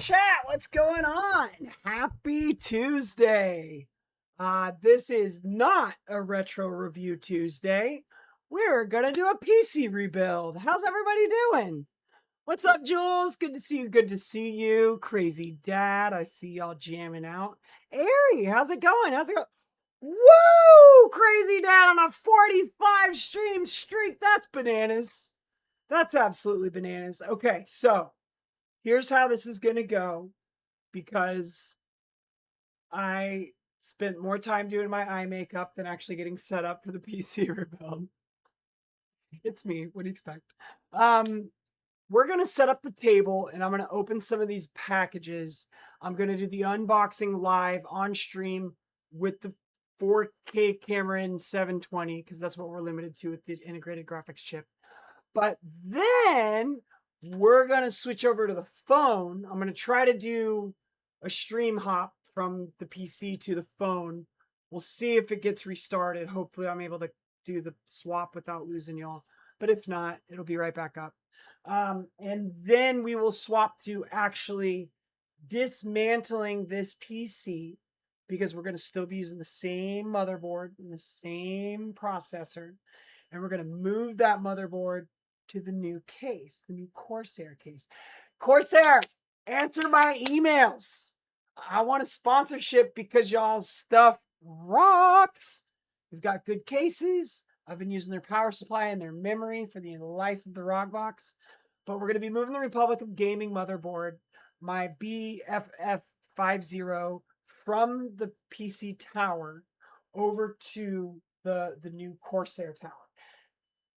chat, what's going on? Happy Tuesday. This is not a retro review Tuesday. We're gonna do a PC rebuild. How's everybody doing? What's up, Jules? Good to see you. Good to see you. Crazy Dad, I see y'all jamming out. Ari, how's it going? How's it going? Woo! Crazy Dad on a 45 stream streak. That's bananas. That's absolutely bananas. Okay, so here's how this is going to go because I spent more time doing my eye makeup than actually getting set up for the PC rebuild. It's me. What do you expect? We're going to set up the table and I'm going to open some of these packages. I'm going to do the unboxing live on stream with the 4K Cameron 720 because that's what we're limited to with the integrated graphics chip. But then we're going to switch over to the phone. I'm going to try to do a stream hop from the PC to the phone. We'll see if it gets restarted. Hopefully I'm able to do the swap without losing y'all. But if not, it'll be right back up. And then we will swap to actually dismantling this PC because we're going to still be using the same motherboard and the same processor. And we're going to move that motherboard to the new case, the new Corsair case. Corsair, answer my emails. I want a sponsorship because y'all's stuff rocks. We've got good cases. I've been using their power supply and their memory for the life of the ROG box. But we're going to be moving the Republic of Gaming motherboard, my BFF50 from the PC tower over to the new Corsair tower.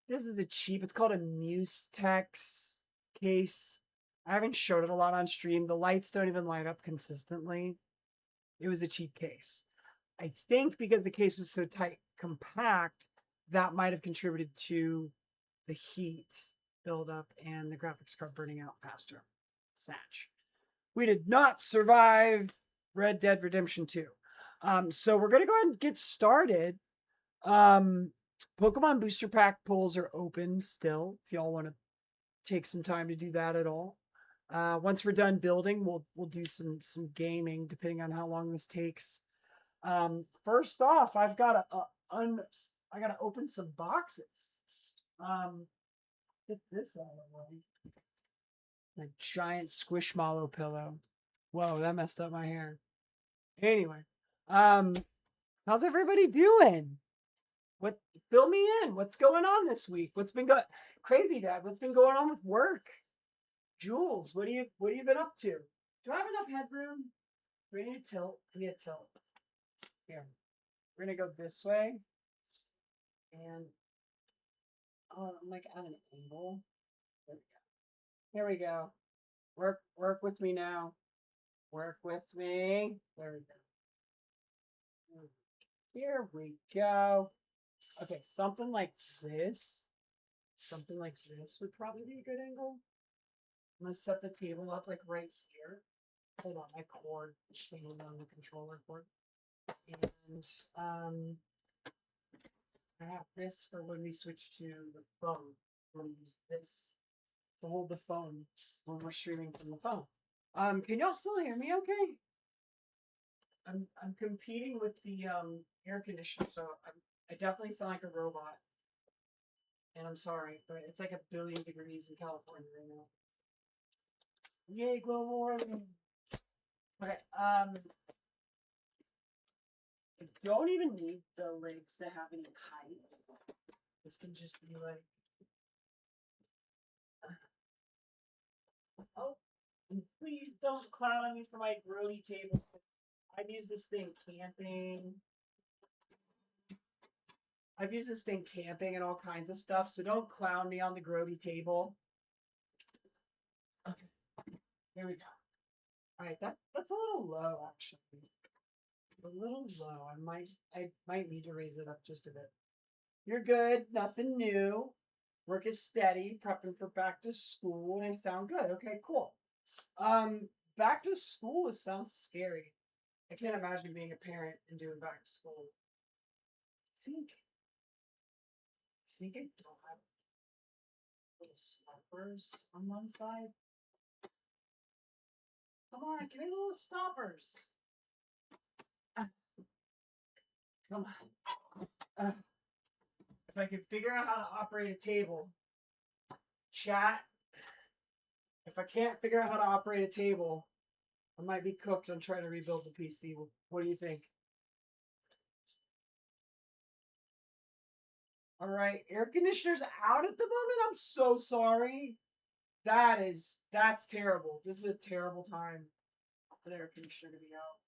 This is a cheap, it's called a Mustex case. I haven't showed it a lot on stream. The lights don't even light up consistently. It was a cheap case. I think because the case was so tight, compact, that might have contributed to the heat buildup and the graphics card burning out faster. Satch. We did not survive Red Dead Redemption 2. So we're going to go ahead and get started. Pokemon Booster Pack pulls are open still, if y'all want to take some time to do that at all. Once we're done building, we'll do some gaming, depending on how long this takes. First off, I gotta open some boxes. Get this out of the way. A giant Squishmallow pillow. Whoa, that messed up my hair. Anyway, how's everybody doing? What fill me in? What's going on this week? What's been going crazy, Dad? What's been going on with work? Jules, what have you been up to? Do I have enough headroom? Do we need a tilt? We need a tilt. Here. We're gonna go this way. And I'm like at an angle. There we go. Work with me now. Work with me. There we go. Here we go. Okay, something like this. Something like this would probably be a good angle. I'm gonna set the table up like right here. Hold on, my cord is hanging on the controller cord. And I have this for when we switch to the phone. I'm gonna use this to hold the phone when we're streaming from the phone. Can y'all still hear me okay? I'm competing with the air conditioner, so I definitely sound like a robot. And I'm sorry, but it's like 1,000,000,000 degrees in California right now. Yay, global warming. Okay, I don't even need the legs to have any height. This can just be like, oh, and please don't clown on me for my grody table. I've used this thing camping. I've used this thing camping and all kinds of stuff, so don't clown me on the grody table. Okay, here we go. All right, that's a little low actually. A little low. I might need to raise it up just a bit. You're good. Nothing new. Work is steady. Prepping for back to school, and I sound good. Okay, cool. Back to school sounds scary. I can't imagine being a parent and doing back to school. I think I don't have little snappers on one side. Come on, give me little stoppers. Come on. If I could figure out how to operate a table, chat. If I can't figure out how to operate a table, I might be cooked on trying to rebuild the PC. What do you think? All right, air conditioner's out at the moment. I'm so sorry. That's terrible. This is a terrible time for the air conditioner to be out.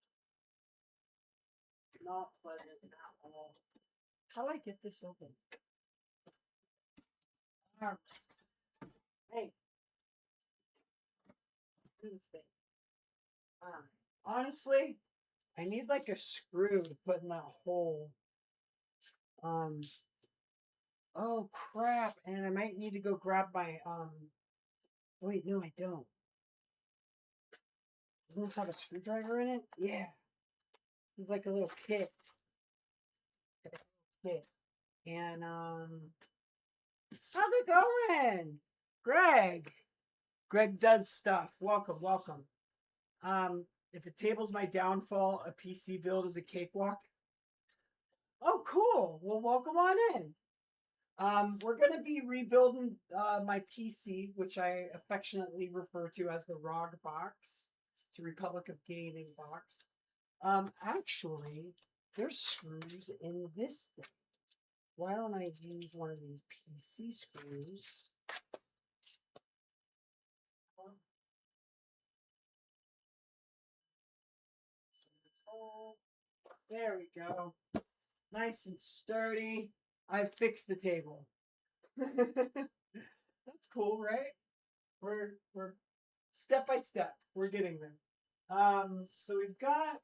Not pleasant at all. How do I get this open? Hey, do this thing. Honestly, I need like a screw to put in that hole. Oh crap! And I might need to go grab my Wait, no, I don't. Doesn't this have a screwdriver in it? Yeah. It's like a little kit. And how's it going? Greg. Greg does stuff. Welcome, welcome. If the table's my downfall, a PC build is a cakewalk. Oh, cool. Well, welcome on in. We're going to be rebuilding my PC, which I affectionately refer to as the ROG box, the Republic of Gaming box. Actually, there's screws in this thing. Why don't I use one of these PC screws? There we go. Nice and sturdy. I fixed the table. That's cool, right? We're step by step. We're getting there. So we've got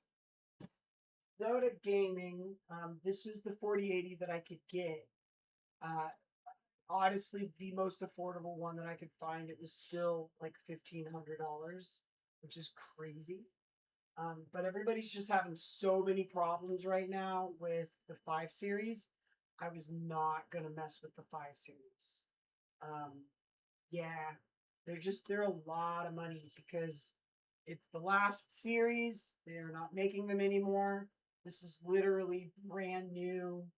Zoda Gaming. This was the 4080 that I could get. Honestly, the most affordable one that I could find. It was still like $1,500, which is crazy. But everybody's just having so many problems right now with the 5 series. I was not gonna mess with the 5 series. Yeah, they're a lot of money because it's the last series. They're not making them anymore. This is literally brand new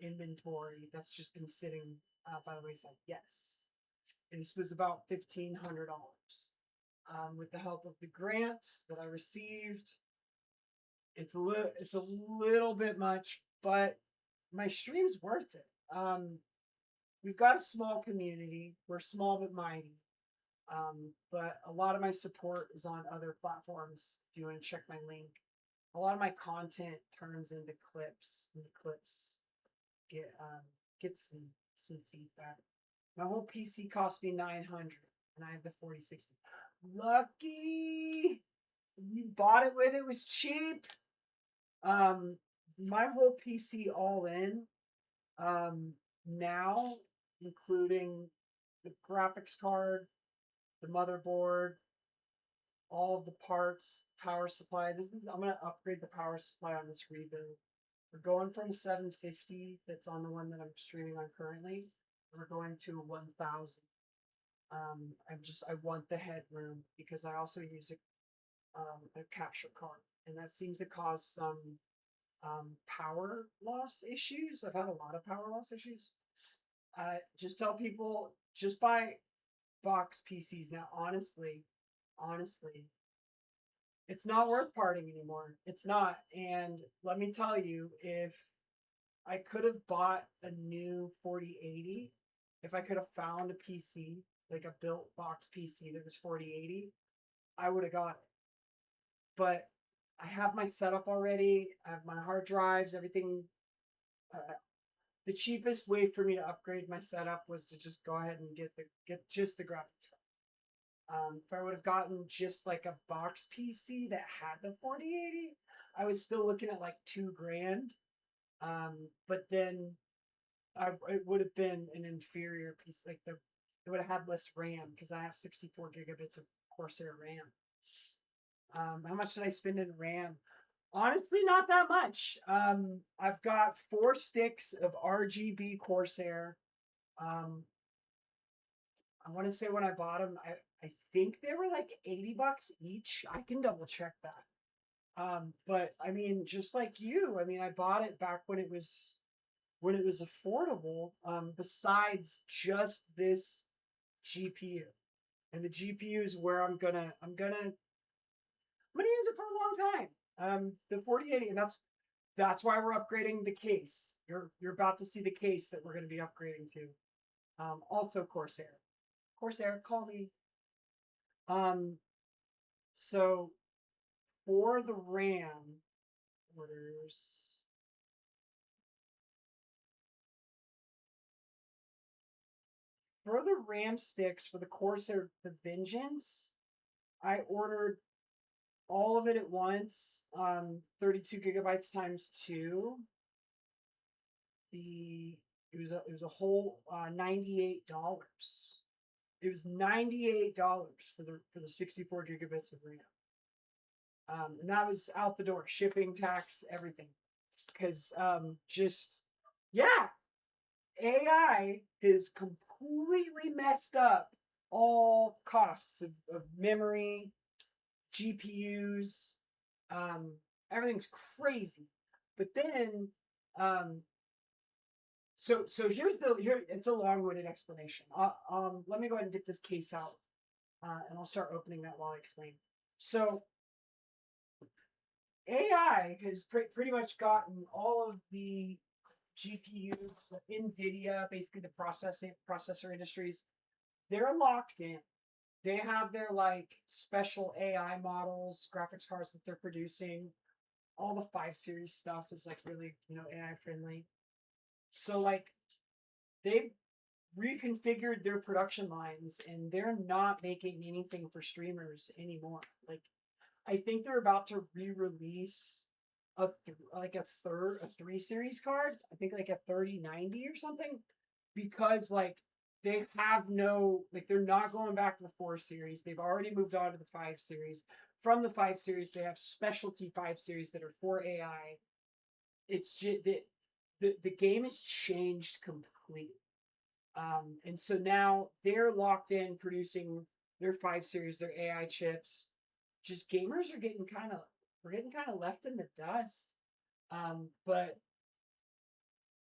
inventory that's just been sitting by the wayside. Yes, and this was about $1,500. With the help of the grant that I received, it's a little bit much, but my stream's worth it. We've got a small community. We're small but mighty. But a lot of my support is on other platforms. If you want to check my link, a lot of my content turns into clips, and the clips get some feedback. My whole PC cost me $900, and I have the 4060. Lucky you bought it when it was cheap. My whole PC all in, now, including the graphics card, the motherboard, all of the parts, power supply. I'm gonna upgrade the power supply on this rebuild. We're going from 750 that's on the one that I'm streaming on currently. We're going to 1000. I want the headroom because I also use a capture card, and that seems to cause some power loss issues. I've had a lot of power loss issues. Just tell people, just buy box PCs now. Honestly, it's not worth parting anymore. It's not. And let me tell you, if I could have bought a new 4080, if I could have found a PC, like a built box PC that was 4080, I would have got it. But I have my setup already. I have my hard drives, everything. The cheapest way for me to upgrade my setup was to just go ahead and get just the graphics card. If I would have gotten just like a box PC that had the 4080, I was still looking at like $2,000. But then it would have been an inferior piece. Like it would have had less RAM because I have 64 gigabits of Corsair RAM. How much did I spend in RAM? Honestly, not that much. I've got 4 sticks of RGB Corsair. I want to say when I bought them, I think they were like $80 each. I can double check that. But I mean, just like you, I mean, I bought it back when it was affordable. Besides just this GPU, and the GPU is where I'm gonna use it for a long time. The 4080, and that's why we're upgrading the case. You're about to see the case that we're going to be upgrading to. Also Corsair. Corsair, call me. Um, so for the RAM orders, for the RAM sticks for the Corsair, the Vengeance, I ordered all of it at once. 32 gigabytes times two. The it was a whole $98. It was $98 for the 64 gigabits of RAM. And that was out the door, shipping, tax, everything. Because just yeah, AI has completely messed up all costs of memory, GPUs, um, everything's crazy. But then so here it's a long-winded explanation. Let me go ahead and get this case out, and I'll start opening that while I explain. So AI has pretty much gotten all of the GPU, the NVIDIA, basically the processor industries. They're locked in. They have their like special AI models, graphics cards that they're producing. All the 5 series stuff is like really AI friendly. So like they've reconfigured their production lines and they're not making anything for streamers anymore. Like I think they're about to re-release a 3 series card. I think like a 3090 or something, because like they have no, like they're not going back to the 4 series. They've already moved on to the 5 series. From the 5 series, they have specialty 5 series that are for AI. It's just the game has changed completely. And so now they're locked in producing their 5 series, their AI chips. Just gamers are getting we're getting kind of left in the dust. But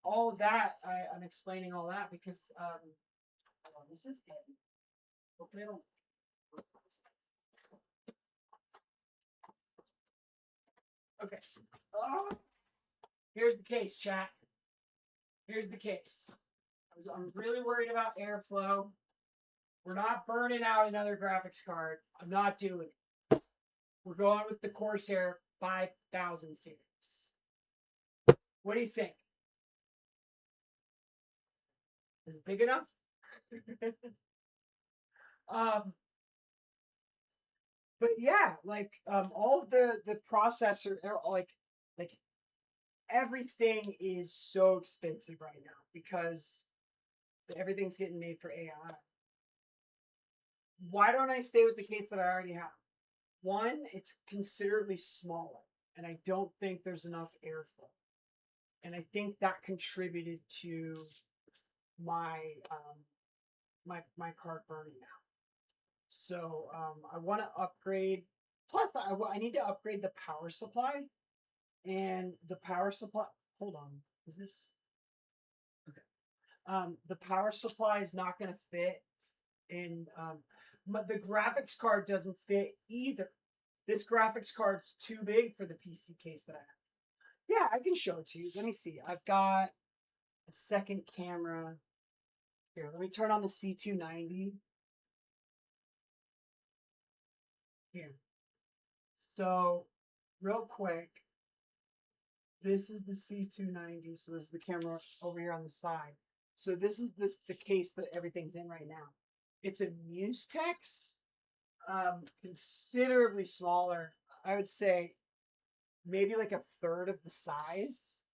all of that, I'm explaining all that because hold on, this is heavy. Hopefully I don't. Okay. Here's the case, chat. Here's the case. I'm really worried about airflow. We're not burning out another graphics card. I'm not doing it. We're going with the Corsair 5000 series. What do you think? Is it big enough? But yeah, like all of the processor, like everything is so expensive right now because everything's getting made for AI. Why don't I stay with the case that I already have? One, it's considerably smaller, and I don't think there's enough airflow, and I think that contributed to my my card burning out. So I want to upgrade. Plus, I need to upgrade the power supply, and the power supply. Hold on, is this okay? The power supply is not going to fit in. But the graphics card doesn't fit either. This graphics card's too big for the PC case that I have. Yeah, I can show it to you. Let me see. I've got a second camera. Here, let me turn on the C290. Here. So, real quick, this is the C290. So this is the camera over here on the side. So this is the case that everything's in right now. It's a Mustex, considerably smaller. I would say maybe like a third of the size.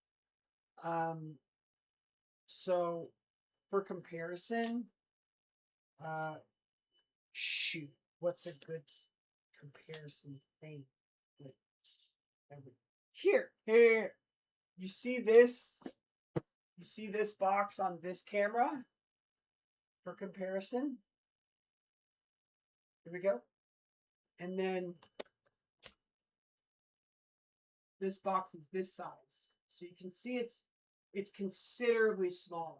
Um, so for comparison, uh, shoot, what's a good comparison thing? Like, here. You see this? You see this box on this camera for comparison? Here we go. And then this box is this size. So you can see it's considerably smaller.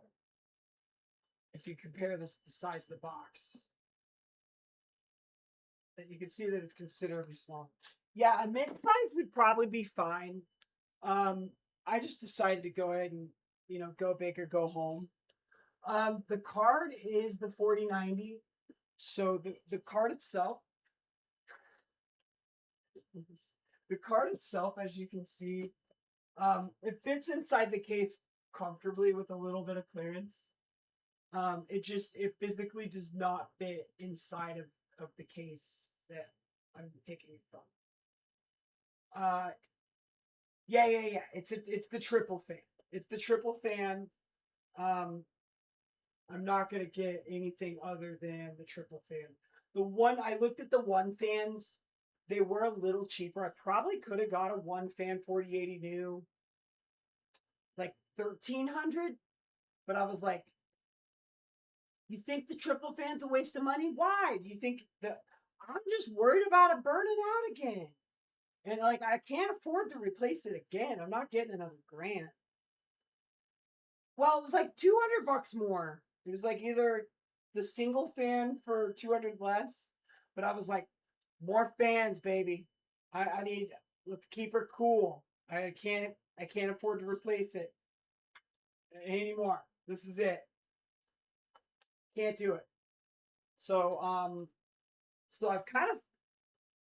If you compare this to the size of the box. You can see that it's considerably smaller. Yeah, a mid-size would probably be fine. I just decided to go ahead and, go big or go home. The card is the 4090. So the card itself, as you can see, it fits inside the case comfortably with a little bit of clearance. It physically does not fit inside of the case that I'm taking it from. Yeah. It's the triple fan. It's the triple fan. I'm not gonna get anything other than the triple fan. I looked at the one fans. They were a little cheaper. I probably could have got a one fan 4080 new, like 1,300. But I was like, you think the triple fan's a waste of money? Why? Do you think that I'm just worried about it burning out again? And like, I can't afford to replace it again. I'm not getting another grant. Well, it was like $200 more. It was like either the single fan for 200 less, but I was like, more fans, baby. I need, let's keep her cool. I can't afford to replace it anymore. This is it. Can't do it. So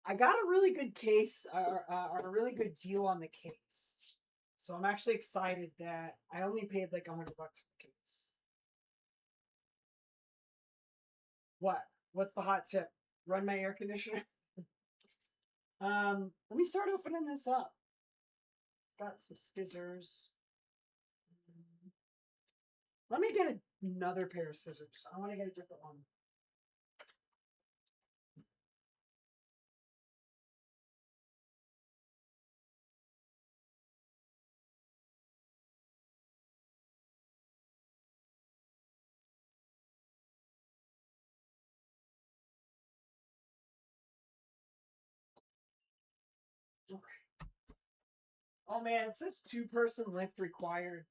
I got a really good case or a really good deal on the case. So I'm actually excited that I only paid like $100 for the case. What? What's the hot tip? Run my air conditioner. Let me start opening this up. Got some scissors. Let me get another pair of scissors. I want to get a different one. Oh man, it says 2-person lift required.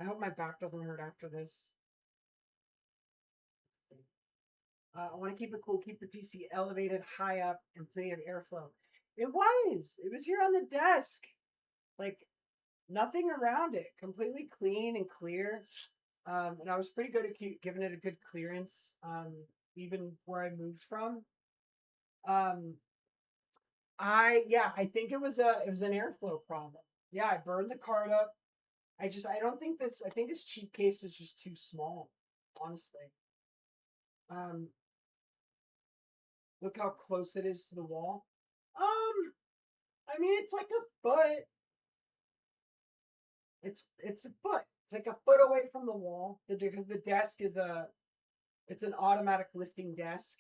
I hope my back doesn't hurt after this. I want to keep it cool, keep the PC elevated, high up, and plenty of airflow. It was. It was here on the desk. Like, nothing around it. Completely clean and clear. And I was pretty good at giving it a good clearance, even where I moved from. I think it was an airflow problem. Yeah, I burned the card up. I think this cheap case was just too small, honestly. Look how close it is to the wall. I mean, it's like a foot. It's a foot. It's like a foot away from the wall because the desk it's an automatic lifting desk.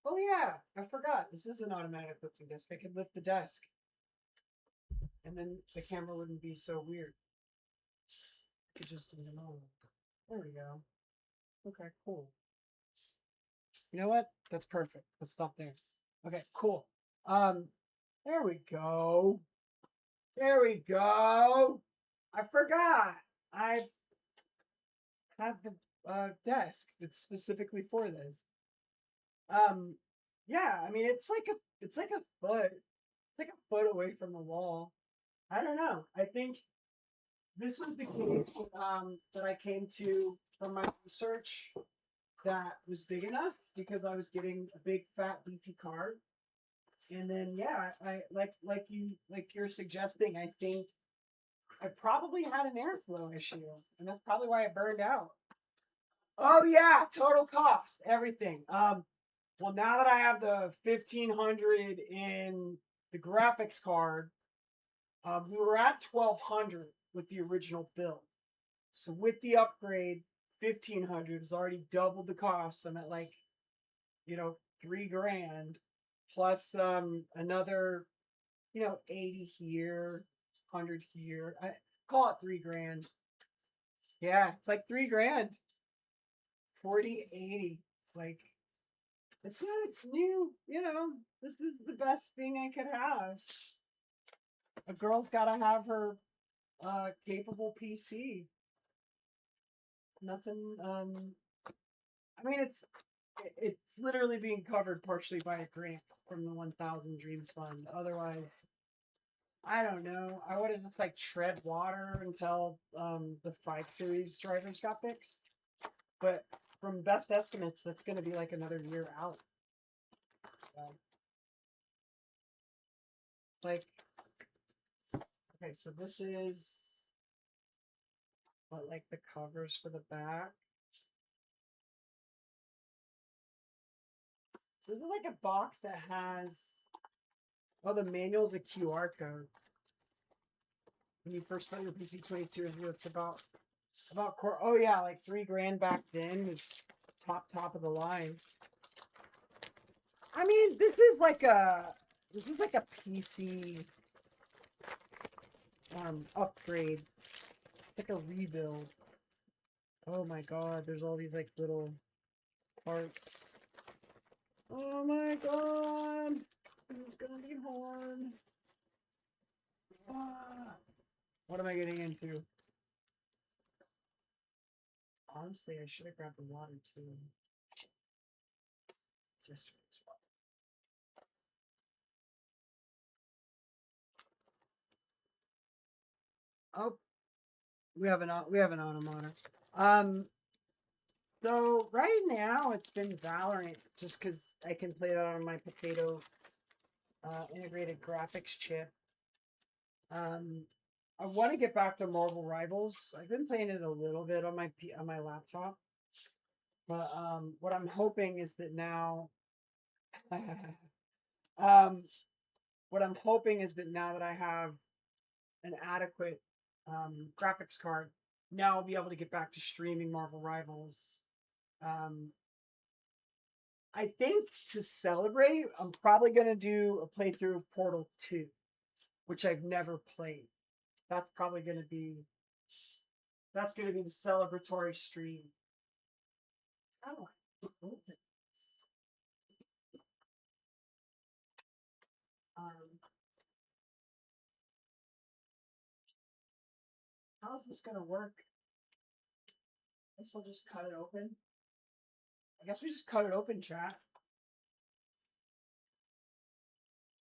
Oh yeah, I forgot. This is an automatic lifting desk. I could lift the desk, and then the camera wouldn't be so weird. I could just there we go. Okay, cool. You know what? That's perfect. Let's stop there. Okay, cool. There we go. There we go. I forgot. I have the desk that's specifically for this. Yeah, I mean it's like a foot. It's like a foot away from the wall. I don't know. I think this was the case that I came to from my research that was big enough because I was getting a big fat beefy card. And then yeah, I like you're suggesting, I think I probably had an airflow issue, and that's probably why it burned out. Oh yeah, total cost, everything. Well, now that I have the 1,500 in the graphics card, we were at 1,200 with the original build. So with the upgrade, 1,500 has already doubled the cost. I'm at like, $3,000 plus another, 80 here, 100 here. I call it $3,000. Yeah, it's like $3,000. 40, 80. Like, It's a new, this is the best thing I could have. A girl's gotta have her capable PC. Nothing I mean it's literally being covered partially by a grant from the 1000 Dreams Fund. Otherwise, I don't know. I would have just like tread water until the 5 Series drivers got fixed. But from best estimates, that's going to be like another year out. So, like, okay, so this is what, like the covers for the back. So this is like a box that has, oh, the manual is a QR code. When you first put your PC 22 years ago, it's about oh yeah, like $3,000 back then was top of the line. I mean, this is like a PC upgrade. It's like a rebuild. Oh my god, there's all these like little parts. Oh my god. It's gonna be hard. Ah. What am I getting into? Honestly, I should have grabbed the water too. It's yesterday's water. Oh, we have an automotor. So right now it's been Valorant just because I can play that on my Potato integrated graphics chip. I want to get back to Marvel Rivals. I've been playing it a little bit on my laptop, but what I'm hoping is that now, um, what I'm hoping is that now that I have an adequate graphics card, now I'll be able to get back to streaming Marvel Rivals. Um, I think to celebrate, I'm probably gonna do a playthrough of Portal 2, which I've never played. That's probably gonna be the celebratory stream. How do I open this? How is this gonna work? I guess I'll just cut it open. I guess we just cut it open, chat.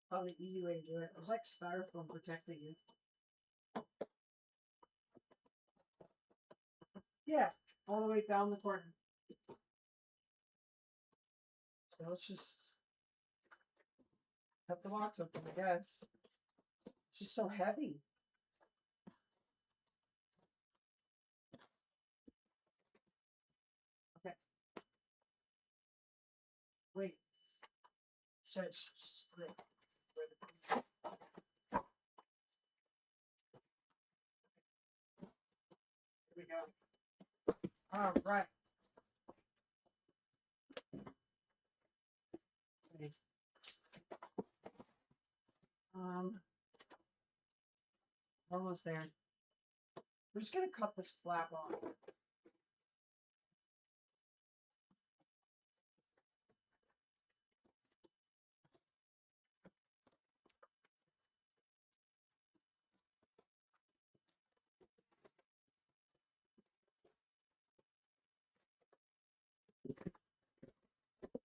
Probably the easy way to do it. There's like styrofoam protecting it. Yeah, all the way down the corner. So let's just cut the box open, I guess. It's just so heavy. Okay. Wait. Just split. Here we go. All right. Okay. Almost there. We're just gonna cut this flap off.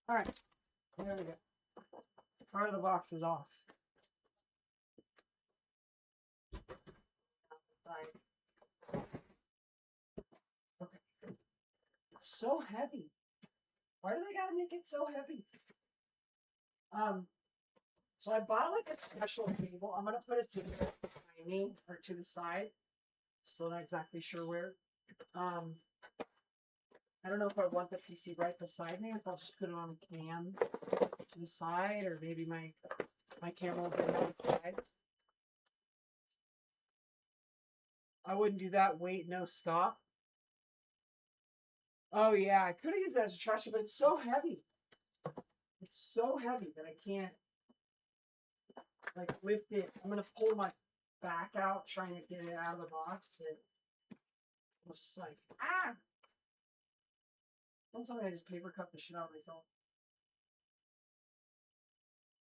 All right, there we go. Part of the box is off. Okay. It's so heavy. Why do they gotta make it so heavy? So I bought like a special table. I'm gonna put it to behind me or to the side. Still not exactly sure where. I don't know if I want the PC right beside me, if I'll just put it on a cam to the side, or maybe my camera will be on the side. I wouldn't do that. Wait, no, stop. Oh yeah, I could have used that as a trash can, but it's so heavy. It's so heavy that I can't like lift it. I'm gonna pull my back out trying to get it out of the box. And I'm just like, ah! Don't tell me I just paper cut the shit out of myself.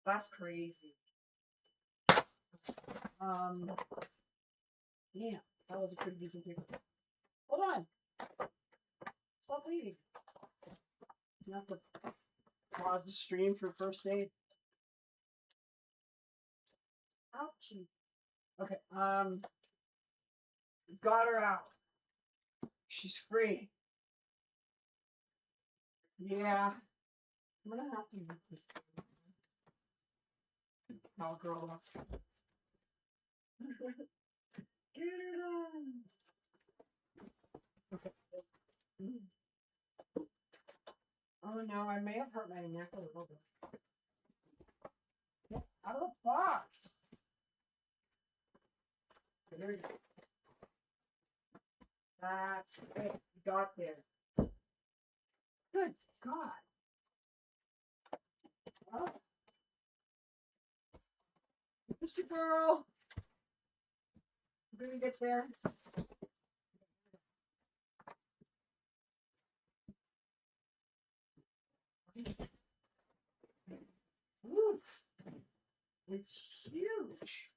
That's crazy. Yeah, that was a pretty decent paper. Hold on. Stop bleeding. You have to pause the stream for first aid. Ouchie. Okay, got her out. She's free. Yeah. I'm gonna have to eat this thing. I'll grow up. Get her done. Okay. Oh no, I may have hurt my neck a little bit. Get out of the box. There you go. That's it. You got there. Good God. Oh. Mr. Girl. I'm gonna get there. Ooh. It's huge.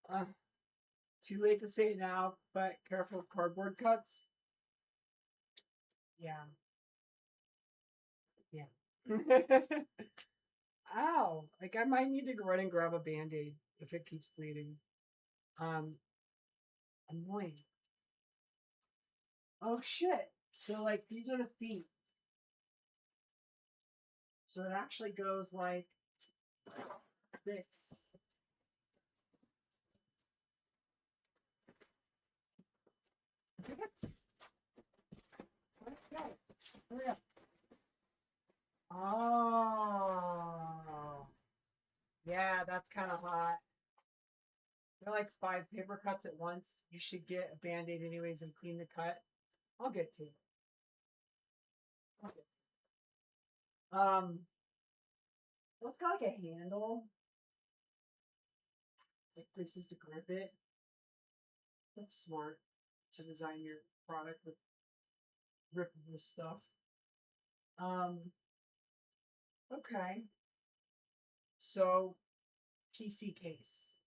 Uh, Too late to say it now, but careful of cardboard cuts. Yeah. Yeah. Ow. Like I might need to go run and grab a band-aid if it keeps bleeding. Annoying. Oh shit. So like these are the feet. So it actually goes like this. Hurry up. Oh. Yeah, that's kind of hot. They're like 5 paper cuts at once. You should get a band-aid anyways and clean the cut. I'll get to it. Okay. Well, it's got like a handle. Like places to grip it. That's smart to design your product with rippable stuff. Okay. So PC case.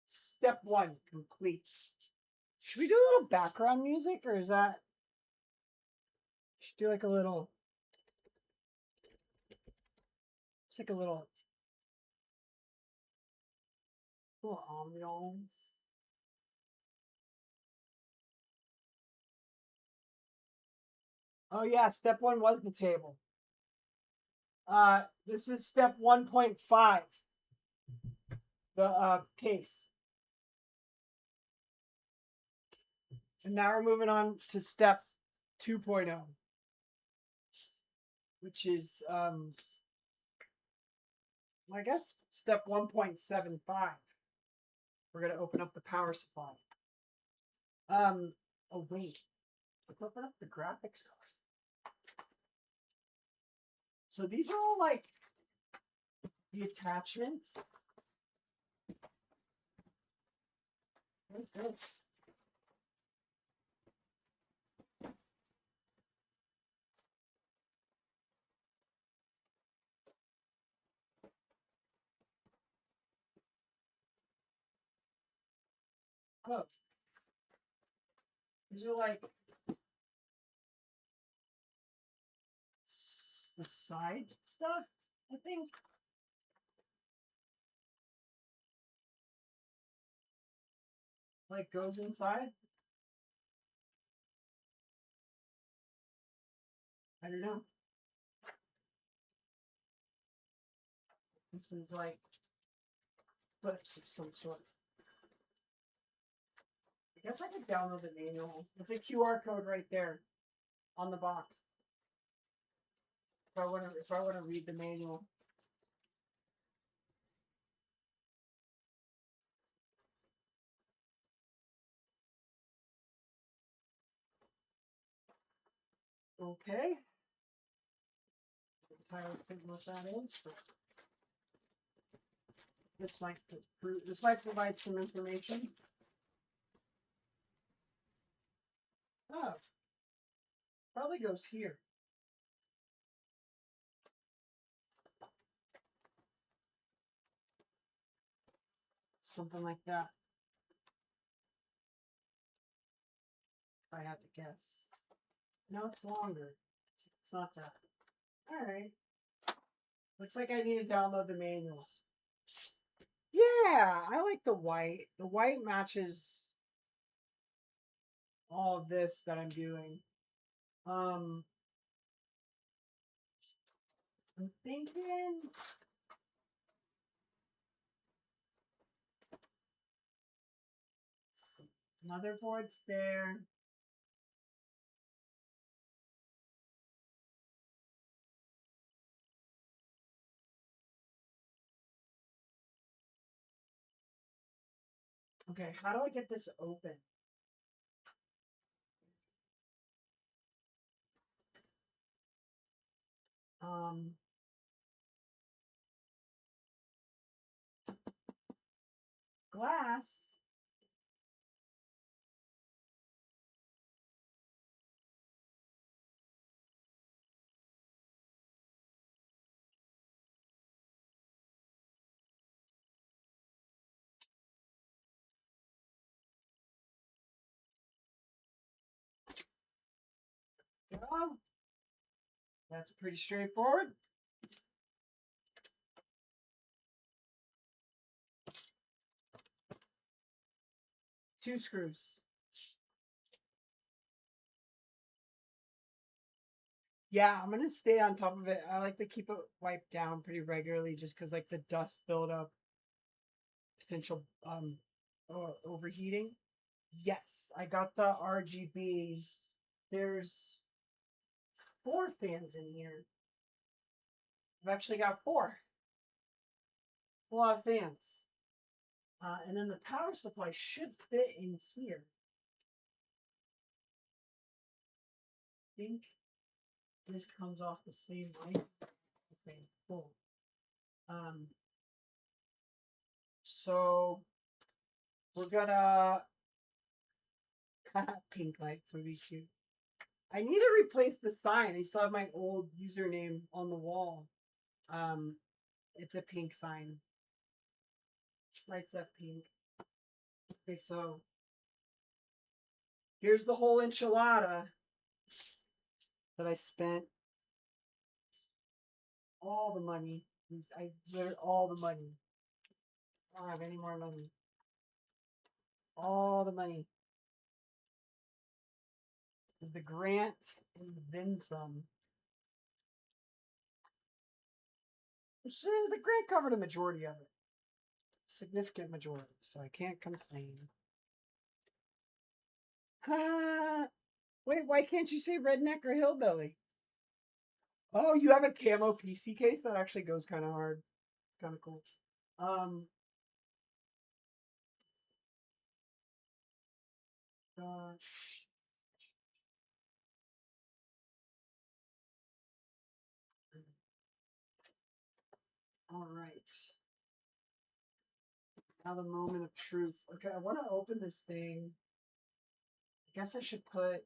Step 1 complete. Should we do a little background music or is that should do like a little it's like a little ambiance. Oh yeah, step 1 was the table. This is step 1.5. The case. And now we're moving on to step 2.0, which is I guess step 1.75. We're gonna open up the power supply. Oh wait, let's open up the graphics card. So these are all like the attachments. What's this? Oh, these are like the side stuff, I think. Like goes inside. I don't know. This is like clips of some sort. I guess I could download the manual. There's a QR code right there on the box. If I wanna read the manual. Okay. I'm entirely think what that is, but this might provide some information. Oh, probably goes here. Something like that. If I had to guess. No, it's longer. It's not that. All right. Looks like I need to download the manual. Yeah, I like the white. The white matches all of this that I'm doing. I'm thinking motherboard's there. Okay, how do I get this open? Glass. Go. That's pretty straightforward. Two screws. Yeah, I'm gonna stay on top of it. I like to keep it wiped down pretty regularly just because like the dust buildup, potential overheating. Yes, I got the RGB. There's 4 fans in here. I've actually got 4. A lot of fans. And then the power supply should fit in here. I think this comes off the same line. Okay, cool. So we're gonna pink lights would be cute. I need to replace the sign. I still have my old username on the wall. It's a pink sign. Lights up pink. Okay, so here's the whole enchilada that I spent all the money. I spent all the money. I don't have any more money. All the money. There's the grant and then some. The grant covered a majority of it. Significant majority, so I can't complain. Wait, why can't you say redneck or hillbilly? Oh, you have a camo PC case that actually goes kind of hard. It's kind of cool. Uh, all right. Now the moment of truth. Okay, I want to open this thing. I guess I should put.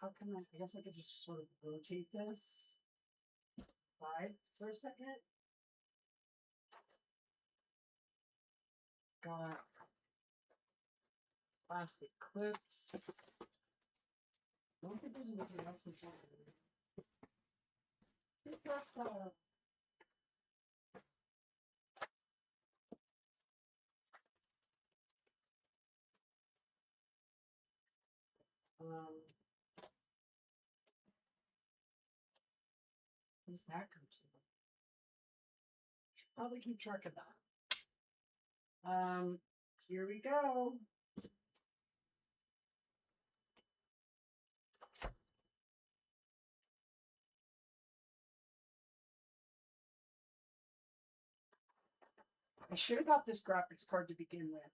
How can I guess I could just sort of rotate this side for a second. Got plastic clips. I don't think there's anything else in front of me. What does that come to? Should probably keep track of that. Here we go. I should have got this graphics card to begin with.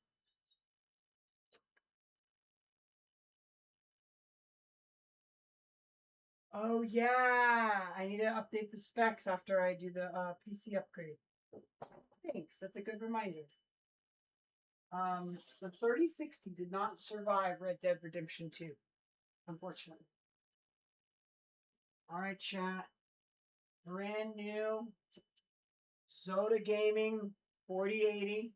Oh yeah, I need to update the specs after I do the PC upgrade. Thanks, that's a good reminder. The 3060 did not survive Red Dead Redemption 2, unfortunately. All right, chat. Brand new Zoda Gaming 4080.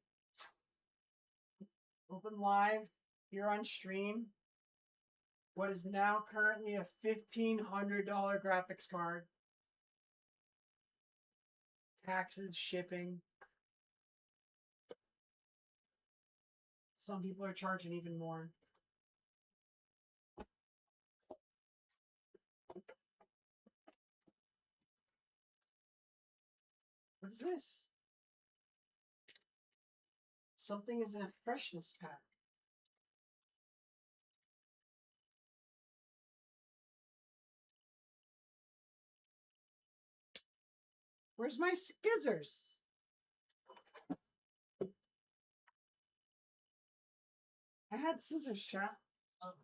Open live here on stream. What is now currently a $1,500 graphics card. Taxes, shipping. Some people are charging even more. What is this? Something is in a freshness pack. Where's my scissors? I had scissors, chat. Oh.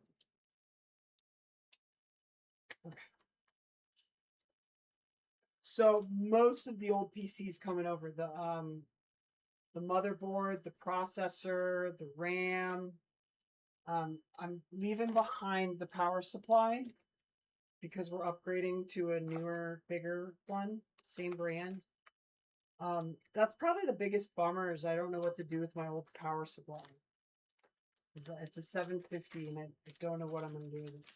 Okay. So most of the old PCs coming over, the motherboard, the processor, the RAM. I'm leaving behind the power supply because we're upgrading to a newer, bigger one, same brand. That's probably the biggest bummer is I don't know what to do with my old power supply. It's a 750 and I don't know what I'm going to do with it.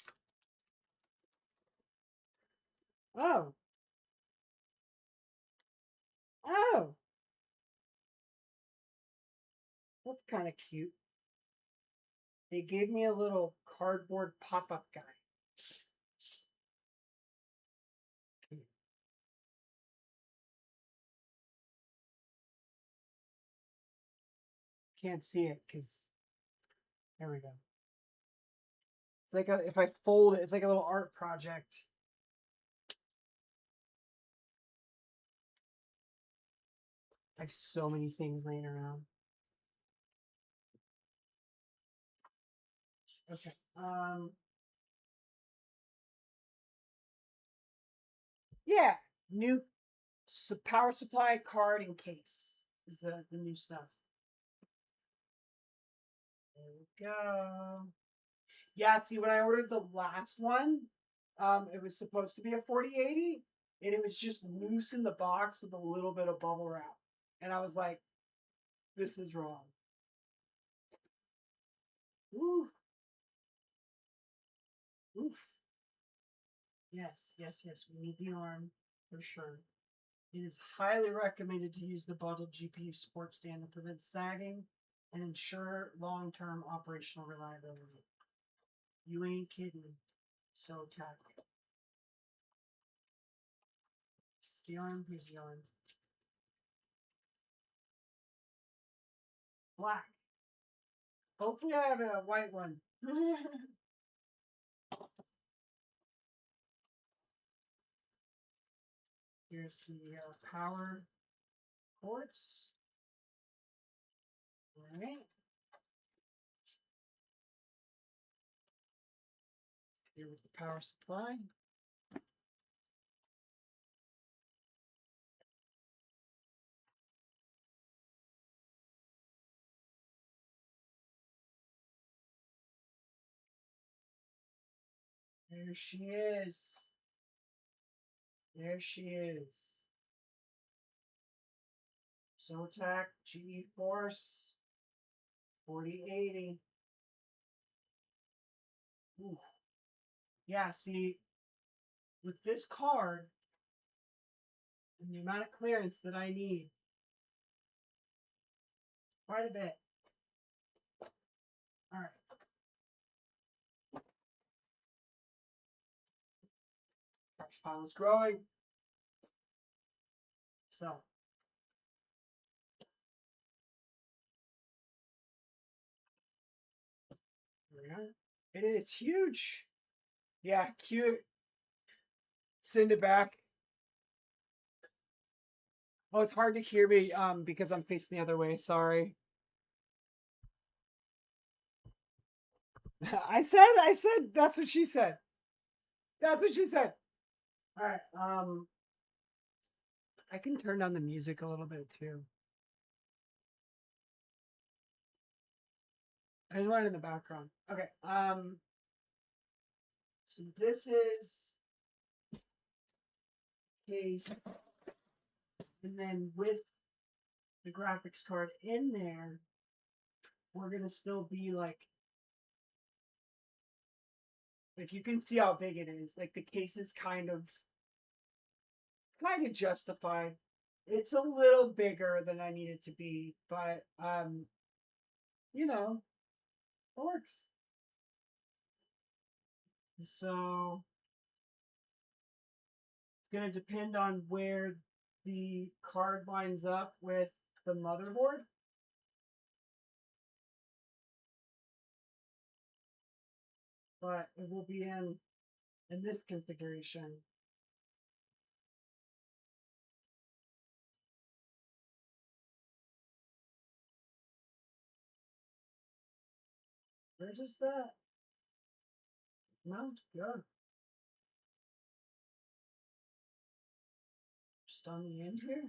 Oh. Oh. That's kind of cute. They gave me a little cardboard pop-up guy. Can't see it because there we go. It's like if I fold it, it's like a little art project. I have so many things laying around. Okay. Yeah, new power supply card and case is the new stuff. There we go. Yeah, see, when I ordered the last one, it was supposed to be a 4080, and it was just loose in the box with a little bit of bubble wrap. And I was like, this is wrong. Oof. Oof. Yes, yes, yes. We need the arm for sure. It is highly recommended to use the bundled GPU support stand to prevent sagging and ensure long-term operational reliability. You ain't kidding. So tack. It's the arm. Here's the arm. Black. Hopefully I have a white one. Here's the power ports. All right. Here with the power supply. There she is. There she is. Zotac GeForce 4080. Ooh. Yeah, see, with this card and the amount of clearance that I need, quite a bit. All right. Crush pile is growing. So. It is huge. Yeah, cute. Send it back. Oh, it's hard to hear me because I'm facing the other way. Sorry. I said that's what she said. That's what she said. All right. I can turn down the music a little bit too. I just want it in the background. Okay. So this is case, and then with the graphics card in there, we're gonna still be like you can see how big it is. Like the case is kind of justified. It's a little bigger than I need it to be, but you know, it works. So it's gonna depend on where the card lines up with the motherboard. But it will be in this configuration. Where does that mount go? Just on the end here?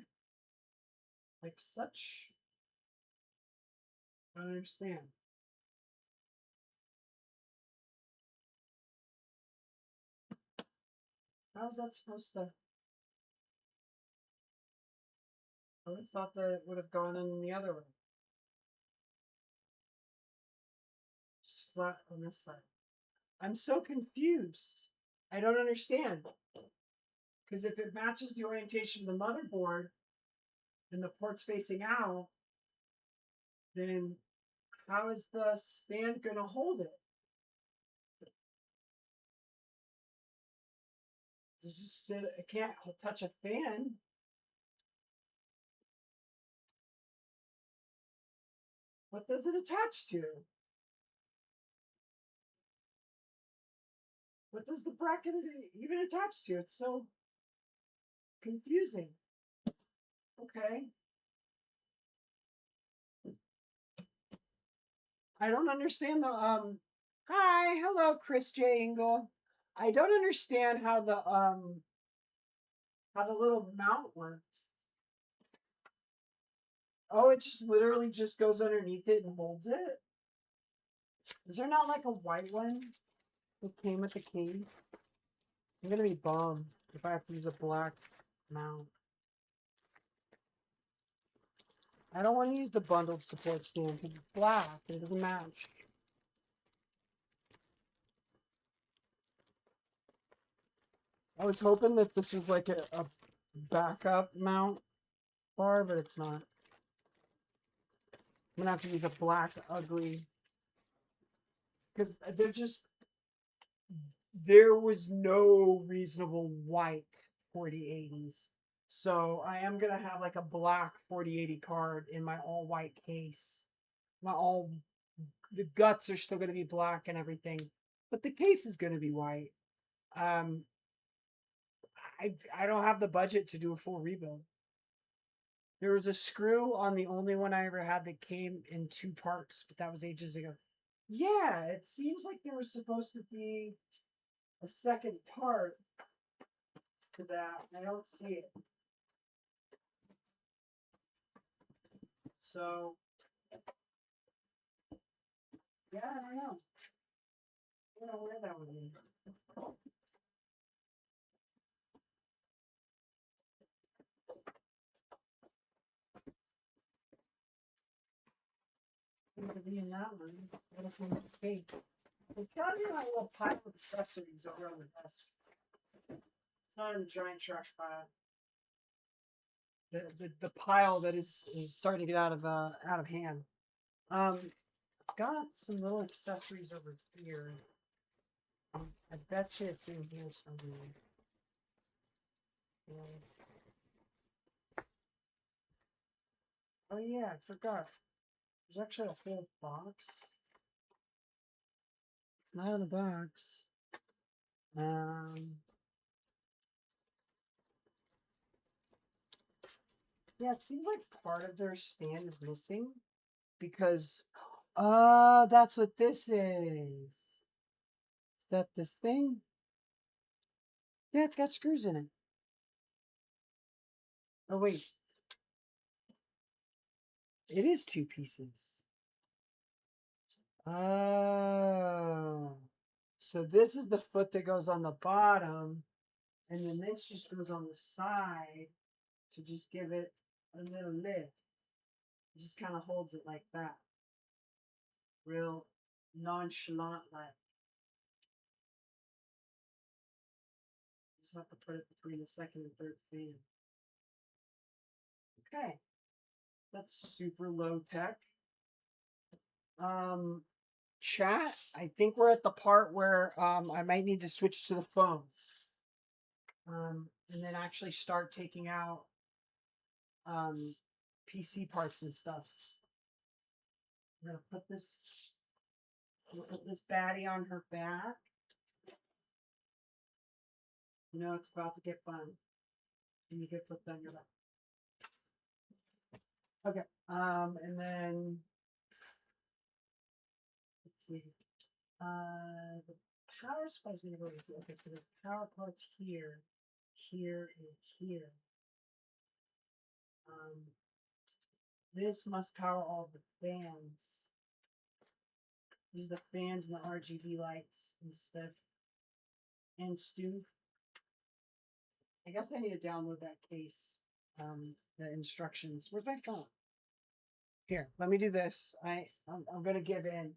Like such? I don't understand. How's that supposed to? I would have thought that it would have gone in the other way. Just flat on this side. I'm so confused. I don't understand. Because if it matches the orientation of the motherboard and the port's facing out, then how is the stand going to hold it? Does it just sit? It can't touch a fan. What does it attach to? What does the bracket even attach to? It's so confusing. Okay. I don't understand the hi, hello, Chris J. Engel. I don't understand how the little mount works. Oh, it just literally just goes underneath it and holds it? Is there not like a white one that came with the key? I'm gonna be bummed if I have to use a black mount. I don't want to use the bundled support stand because it's black and it doesn't match. I was hoping that this was like a backup mount bar, but it's not. I'm gonna have to use a black, ugly. Because there was no reasonable white 4080s. So I am gonna have like a black 4080 card in my all white case. The guts are still gonna be black and everything, but the case is gonna be white. Um, I don't have the budget to do a full rebuild. There was a screw on the only one I ever had that came in two parts, but that was ages ago. Yeah, it seems like there was supposed to be a second part to that. I don't see it. So, yeah, I don't know. I don't know where that would be. It would be in that one. What if I'm okay? There's gotta be like a little pile of accessories over on the desk. It's not in the giant trash pile. The pile that is starting to get out of hand. Got some little accessories over here. I bet you it's in here somewhere. Oh yeah, I forgot. There's actually a whole box. It's not in the box. Um, Yeah, it seems like part of their stand is missing because, that's what this is. Is that this thing? Yeah, it's got screws in it. Oh, wait. It is two pieces. Oh. So this is the foot that goes on the bottom, and then this just goes on the side to just give it a little lift. It just kind of holds it like that. Real nonchalant like. Just have to put it between the second and third fan. Okay. That's super low tech. Um, Chat, I think we're at the part where I might need to switch to the phone. And then actually start taking out um, PC parts and stuff. I'm gonna put this baddie on her back. You know it's about to get fun. And you get put on your back. Okay. And then let's see. The power supplies we go to. Okay, so the power parts here, here, and here. This must power all the fans. These are the fans and the RGB lights and stuff. And Stu. I guess I need to download that case. The instructions. Where's my phone? Here, let me do this. I'm gonna give in.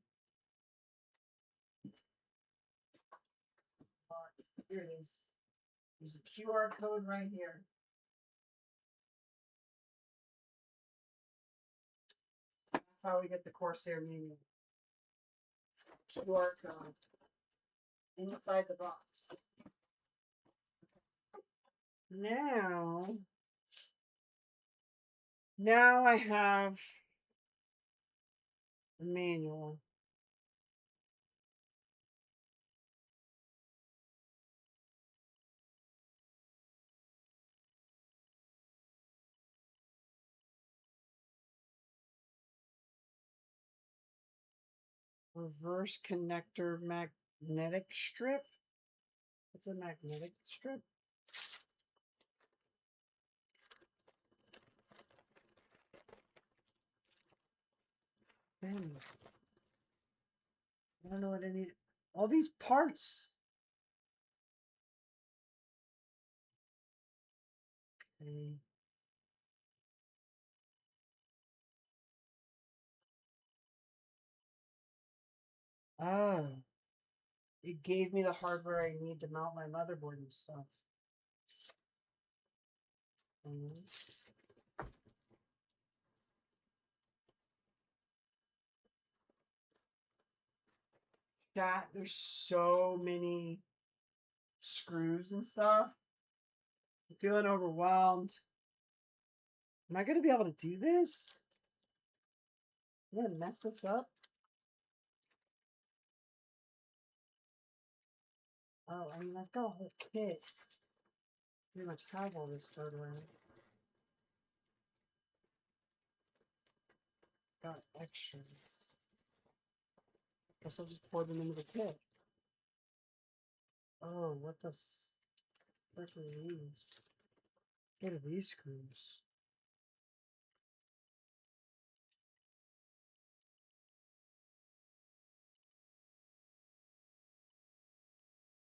Here it is. There's a QR code right here. That's how we get the Corsair manual. QR code inside the box. Now I have the manual. Reverse connector magnetic strip. It's a magnetic strip. Damn. I don't know what I need. All these parts. Okay. Ah, it gave me the hardware I need to mount my motherboard and stuff. Chat, there's so many screws and stuff. I'm feeling overwhelmed. Am I going to be able to do this? I'm going to mess this up. Oh, I mean, I've got a whole kit. Pretty much have all this hardware. Got extras. Guess I'll just pour them into the kit. Oh, what the frick are these? What are these screws?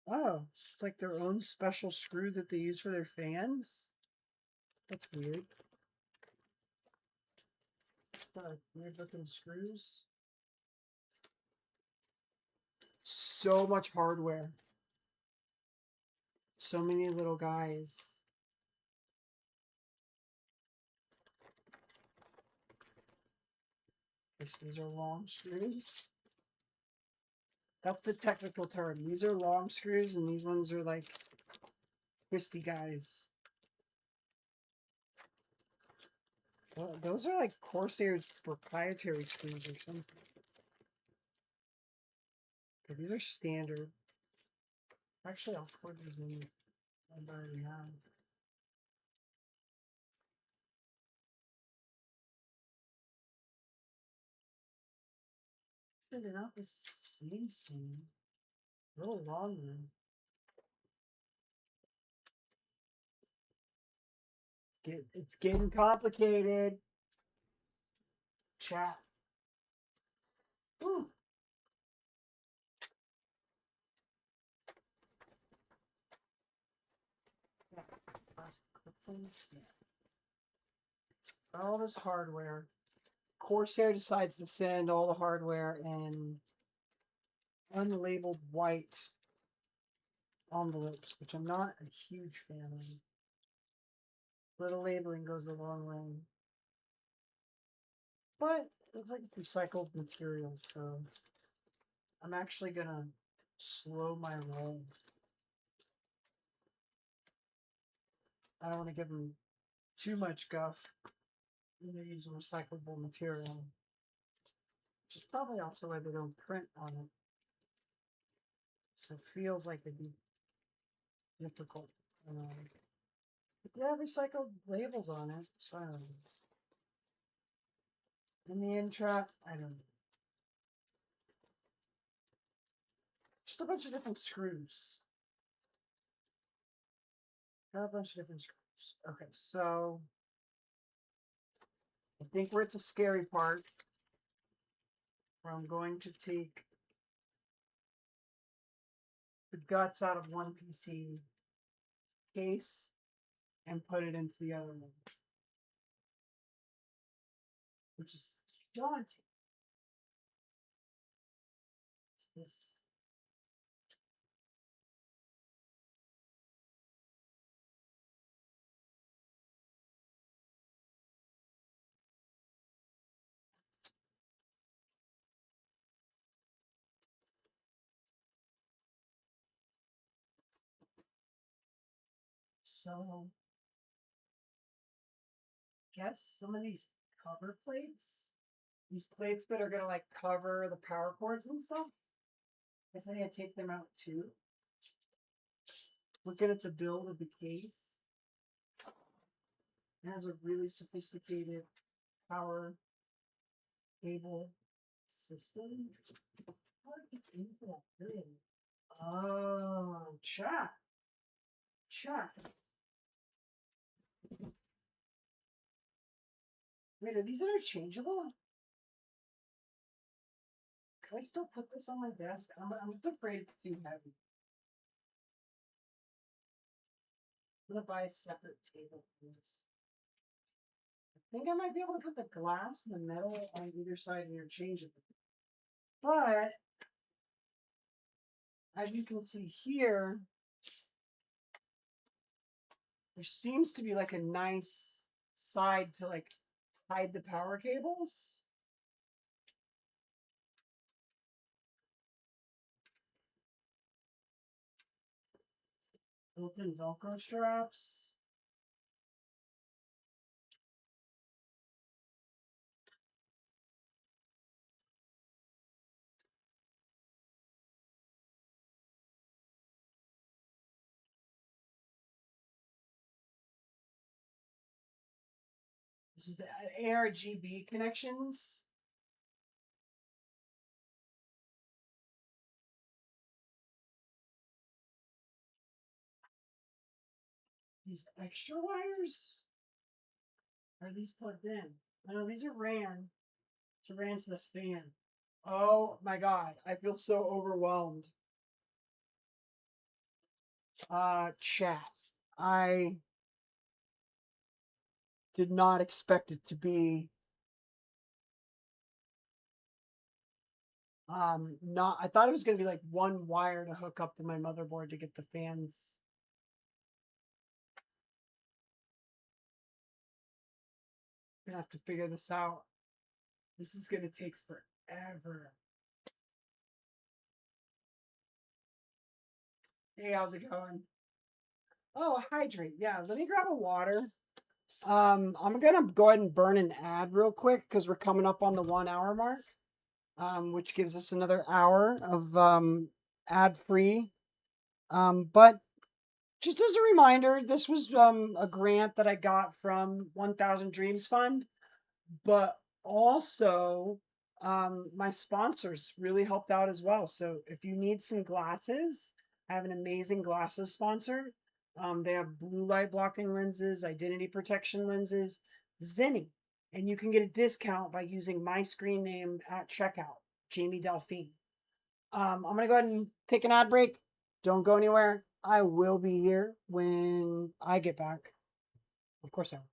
Oh, it's like their own special screw that they use for their fans? That's weird. Weird looking screws. So much hardware. So many little guys. These are long screws. That's the technical term. These are long screws and these ones are like twisty guys. Well, those are like Corsair's proprietary screws or something. Okay, these are standard. Actually, I'll put these in. I already have. Technically, they're not the same. A little longer. It's getting complicated. Chat. Ooh. All this hardware. Corsair decides to send all the hardware in unlabeled white envelopes, which I'm not a huge fan of. Little labeling goes a long way. But it looks like it's recycled materials, so I'm actually gonna slow my roll. I don't want to give them too much guff. I'm gonna use recyclable material, which is probably also why they don't print on it. So it feels like it'd be difficult. But they have recycled labels on it, so I don't know. In the end trap, I don't know. Just a bunch of different screws. Got a bunch of different screws. Okay, so I think we're at the scary part where I'm going to take the guts out of one PC case and put it into the other one, which is daunting. It's this. So, guess some of these cover plates, these plates that are gonna like cover the power cords and stuff, I guess I need to take them out too. Looking at the build of the case, it has a really sophisticated power cable system. How did it get into that thing? Oh, chat. Wait, are these interchangeable? Can I still put this on my desk? I'm just afraid it's too heavy. I'm gonna buy a separate table for this. I think I might be able to put the glass and the metal on either side interchangeably. But as you can see here, there seems to be like a nice side to like hide the power cables. Built-in Velcro straps. This is the ARGB connections. These extra wires? Are these plugged in? No, these are ran. To ran to the fan. Oh my god, I feel so overwhelmed. Chat. I did not expect it to be not I thought it was gonna be like one wire to hook up to my motherboard to get the fans. I'm gonna have to figure this out. This is gonna take forever. Hey, how's it going? Oh, hydrate. Yeah, let me grab a water. I'm gonna go ahead and burn an ad real quick because we're coming up on the 1 hour mark. Which gives us another hour of ad free. But just as a reminder, this was a grant that I got from 1000 Dreams Fund, but also My sponsors really helped out as well. So if you need some glasses, I have an amazing glasses sponsor. They have blue light blocking lenses, identity protection lenses, Zenni, and you can get a discount by using my screen name at checkout, Jamie Delphine. I'm gonna go ahead and take an ad break. Don't go anywhere. I will be here when I get back. Of course I will.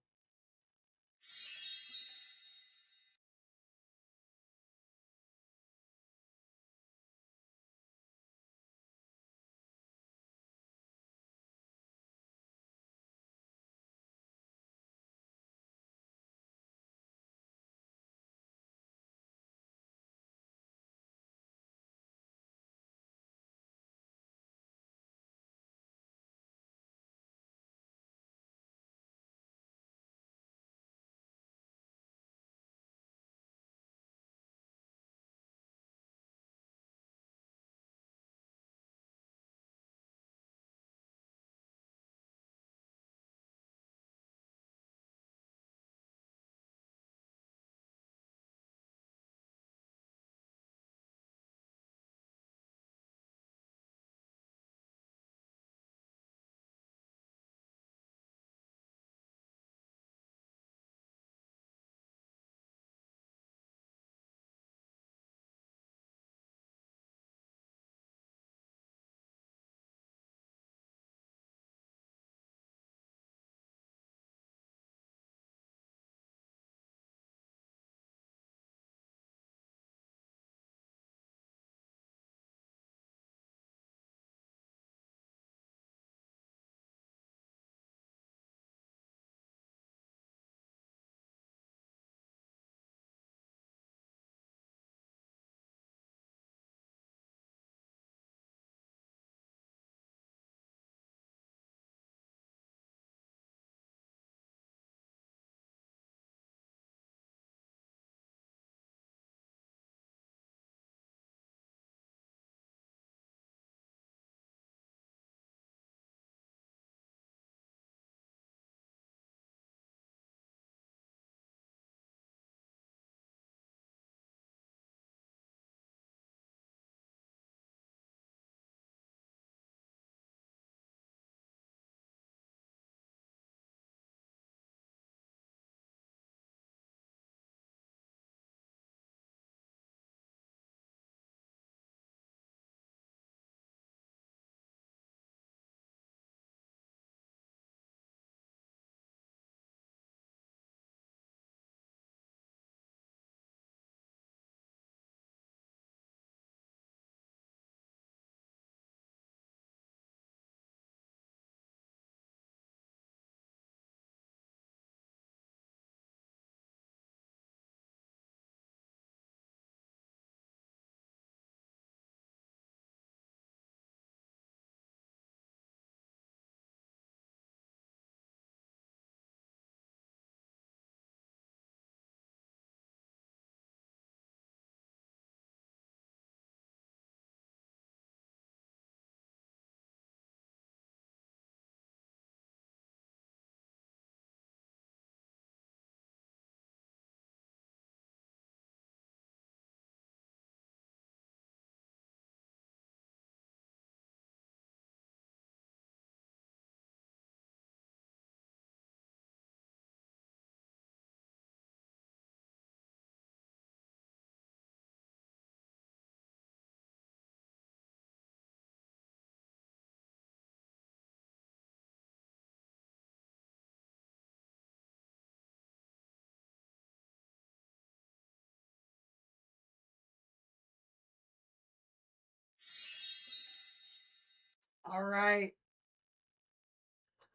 All right.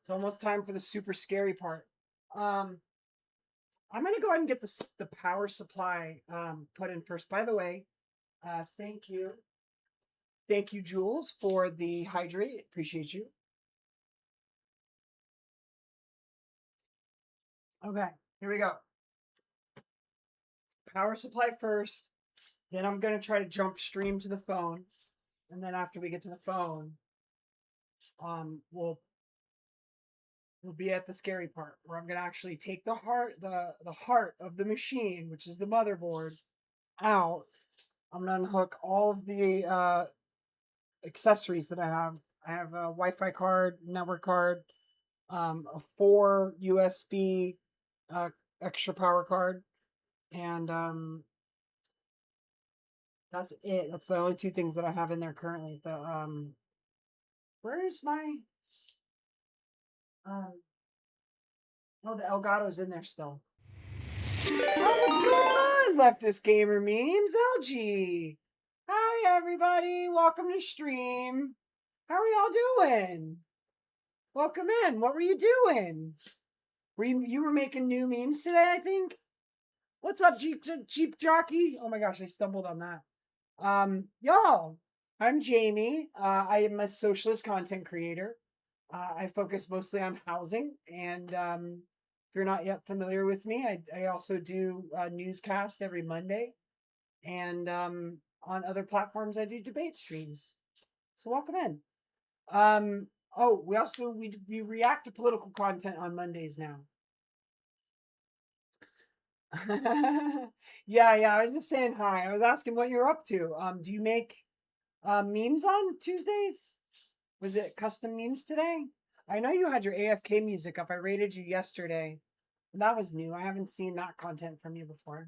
It's almost time for the super scary part. Um, I'm gonna go ahead and get the power supply put in first. By the way, thank you, Jules, for the hydrate. Appreciate you. Okay, here we go. Power supply first. Then I'm gonna try to jump stream to the phone, and then after we get to the phone, we'll be at the scary part where I'm gonna actually take the heart of the machine, which is the motherboard, out, I'm gonna unhook all of the accessories that I have. I have a Wi-Fi card, network card, a 4 USB uh, extra power card, and that's it. That's the only two things that I have in there currently. The where's my um oh, the Elgato's in there still. Oh, what's going on, Leftist Gamer Memes? LG. Hi everybody, welcome to stream. How are y'all doing? Welcome in. What were you doing? You were making new memes today, I think. What's up, Jeep Jockey? Oh my gosh, I stumbled on that. Y'all, I'm Jamie. I am a socialist content creator. I focus mostly on housing, and if you're not yet familiar with me, I also do a newscast every Monday, and on other platforms I do debate streams. So welcome in. Oh, we react to political content on Mondays now. Yeah, I was just saying hi. I was asking what you're up to. Do you make memes on Tuesdays? Was it custom memes today? I know you had your AFK music up. I rated you yesterday. And that was new. I haven't seen that content from you before.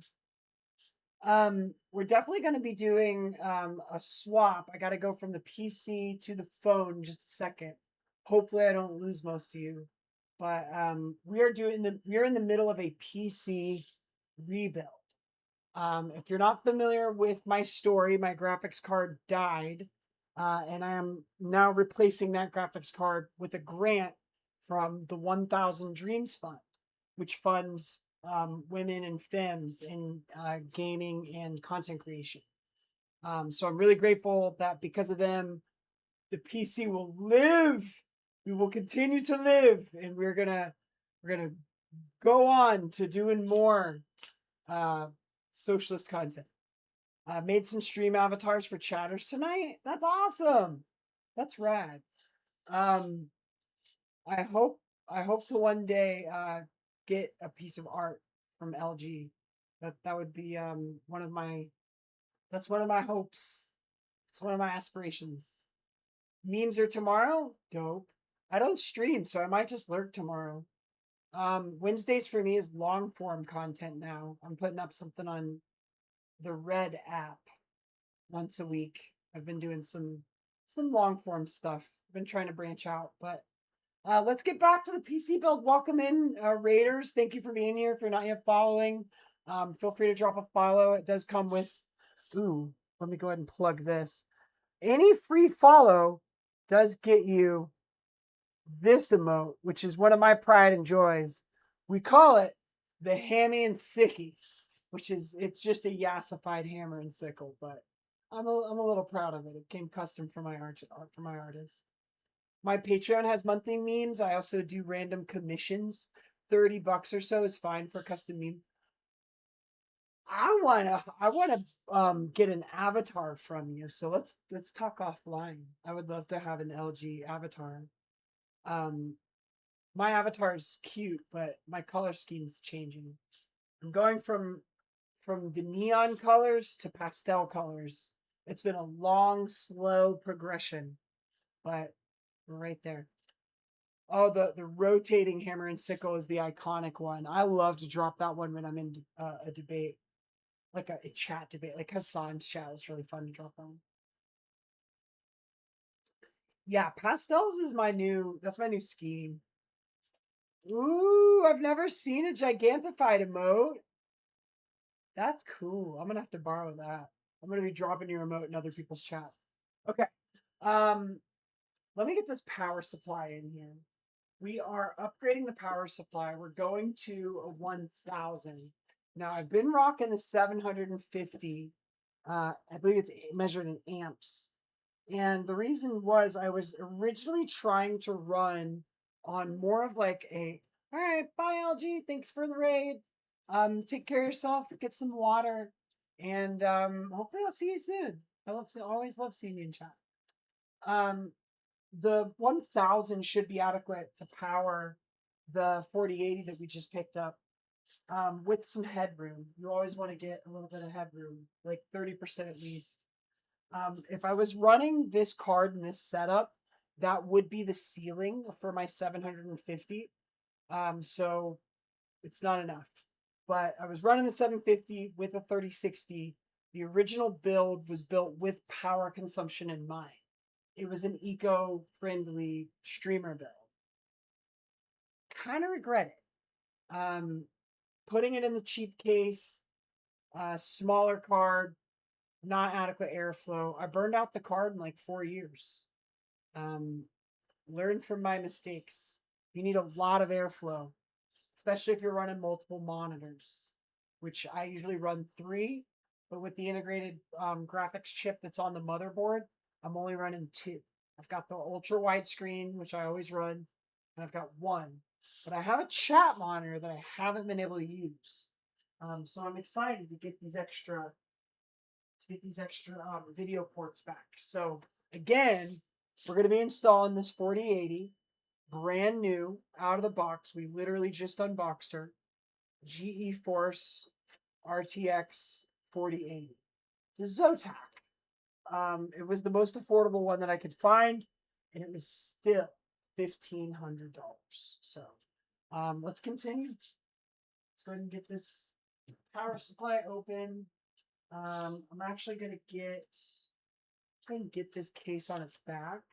We're definitely going to be doing a swap. I got to go from the PC to the phone in just a second. Hopefully I don't lose most of you. But we're in the middle of a PC rebuild. If you're not familiar with my story, my graphics card died, and I am now replacing that graphics card with a grant from the 1000 Dreams Fund, which funds women and femmes in gaming and content creation. So I'm really grateful that because of them, the PC will live. We will continue to live, and we're gonna go on to doing more socialist content. I made some stream avatars for chatters tonight. That's awesome. That's rad. Um, I hope I hope to one day get a piece of art from LG. That would be one of my that's one of my hopes. It's one of my aspirations. Memes are tomorrow? Dope. I don't stream, so I might just lurk tomorrow. Wednesdays for me is long form content now. I'm putting up something on the Red app once a week. I've been doing some long form stuff. I've been trying to branch out, but let's get back to the PC build. Welcome in, Raiders. Thank you for being here. If you're not yet following, feel free to drop a follow. It does come with. Ooh, let me go ahead and plug this. Any free follow does get you this emote, which is one of my pride and joys. We call it the Hammy and Sicky, which is it's just a yassified hammer and sickle, but I'm a little proud of it. It came custom for my artist. My Patreon has monthly memes. I also do random commissions. $30 or so is fine for a custom meme. I wanna get an avatar from you. So let's talk offline. I would love to have an LG avatar. Um my avatar's cute, but my color scheme's changing. I'm going from the neon colors to pastel colors. It's been a long, slow progression, but we're right there. Oh, the rotating hammer and sickle is the iconic one. I love to drop that one when I'm in a debate, like a chat debate, like Hassan's chat is really fun to drop on. Yeah, pastels is that's my new scheme. Ooh, I've never seen a gigantified emote. That's cool. I'm gonna have to borrow that. I'm gonna be dropping your emote in other people's chats. Okay. Um, let me get this power supply in here. We are upgrading the power supply. We're going to a 1000. Now I've been rocking the 750. I believe it's measured in amps. And the reason was I was originally trying to run on more of like a, all right, bye LG, thanks for the raid. Take care of yourself, get some water, and hopefully I'll see you soon. Always love seeing you in chat. The 1000 should be adequate to power the 4080 that we just picked up. with some headroom. You always want to get a little bit of headroom, like 30% at least. If I was running this card in this setup, that would be the ceiling for my 750. So it's not enough. But I was running the 750 with a 3060. The original build was built with power consumption in mind. It was an eco-friendly streamer build. Kind of regret it. Putting it in the cheap case, smaller card, not adequate airflow. I burned out the card in like 4 years. Learn from my mistakes. You need a lot of airflow, especially if you're running multiple monitors, which I usually run 3, but with the integrated graphics chip that's on the motherboard, I'm only running 2. I've got the ultra wide screen, which I always run, and I've got 1. But I have a chat monitor that I haven't been able to use. So I'm excited to get these extra video ports back. So again, we're going to be installing this 4080, brand new, out of the box. We literally just unboxed her. GeForce RTX 4080. It's a Zotac. It was the most affordable one that I could find, and it was still $1,500. So let's continue. Let's go ahead and get this power supply open. I'm actually going to get this case on its back.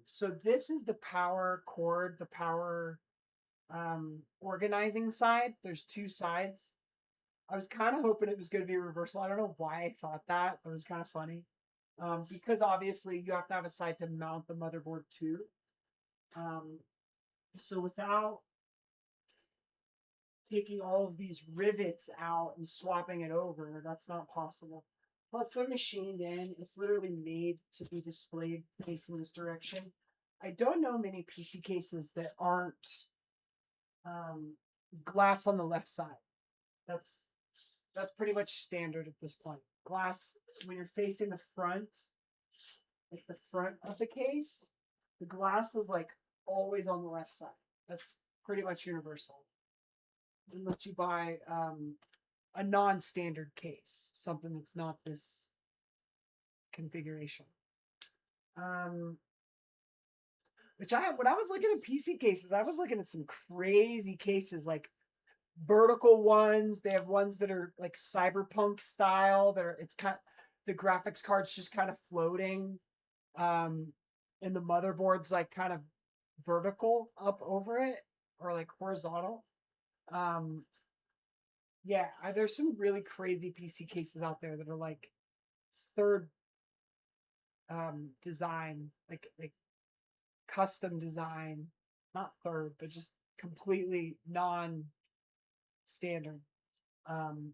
So this is the power cord, the power organizing side. There's 2 sides. I was kind of hoping it was going to be reversible. I don't know why I thought that. It was kind of funny. Because obviously you have to have a side to mount the motherboard too. So without taking all of these rivets out and swapping it over, that's not possible. Plus, they're machined in. It's literally made to be displayed facing this direction. I don't know many PC cases that aren't glass on the left side. That's pretty much standard at this point. Glass, when you're facing the front, like the front of the case, the glass is like always on the left side. That's pretty much universal. Unless you buy a non-standard case, something that's not this configuration. When I was looking at PC cases, I was looking at some crazy cases, like vertical ones. They have ones that are like cyberpunk style. The graphics card's just kind of floating, and the motherboard's like kind of vertical up over it, or like horizontal. Yeah, there's some really crazy PC cases out there that are like third design, like custom design, not third, but just completely non-standard. And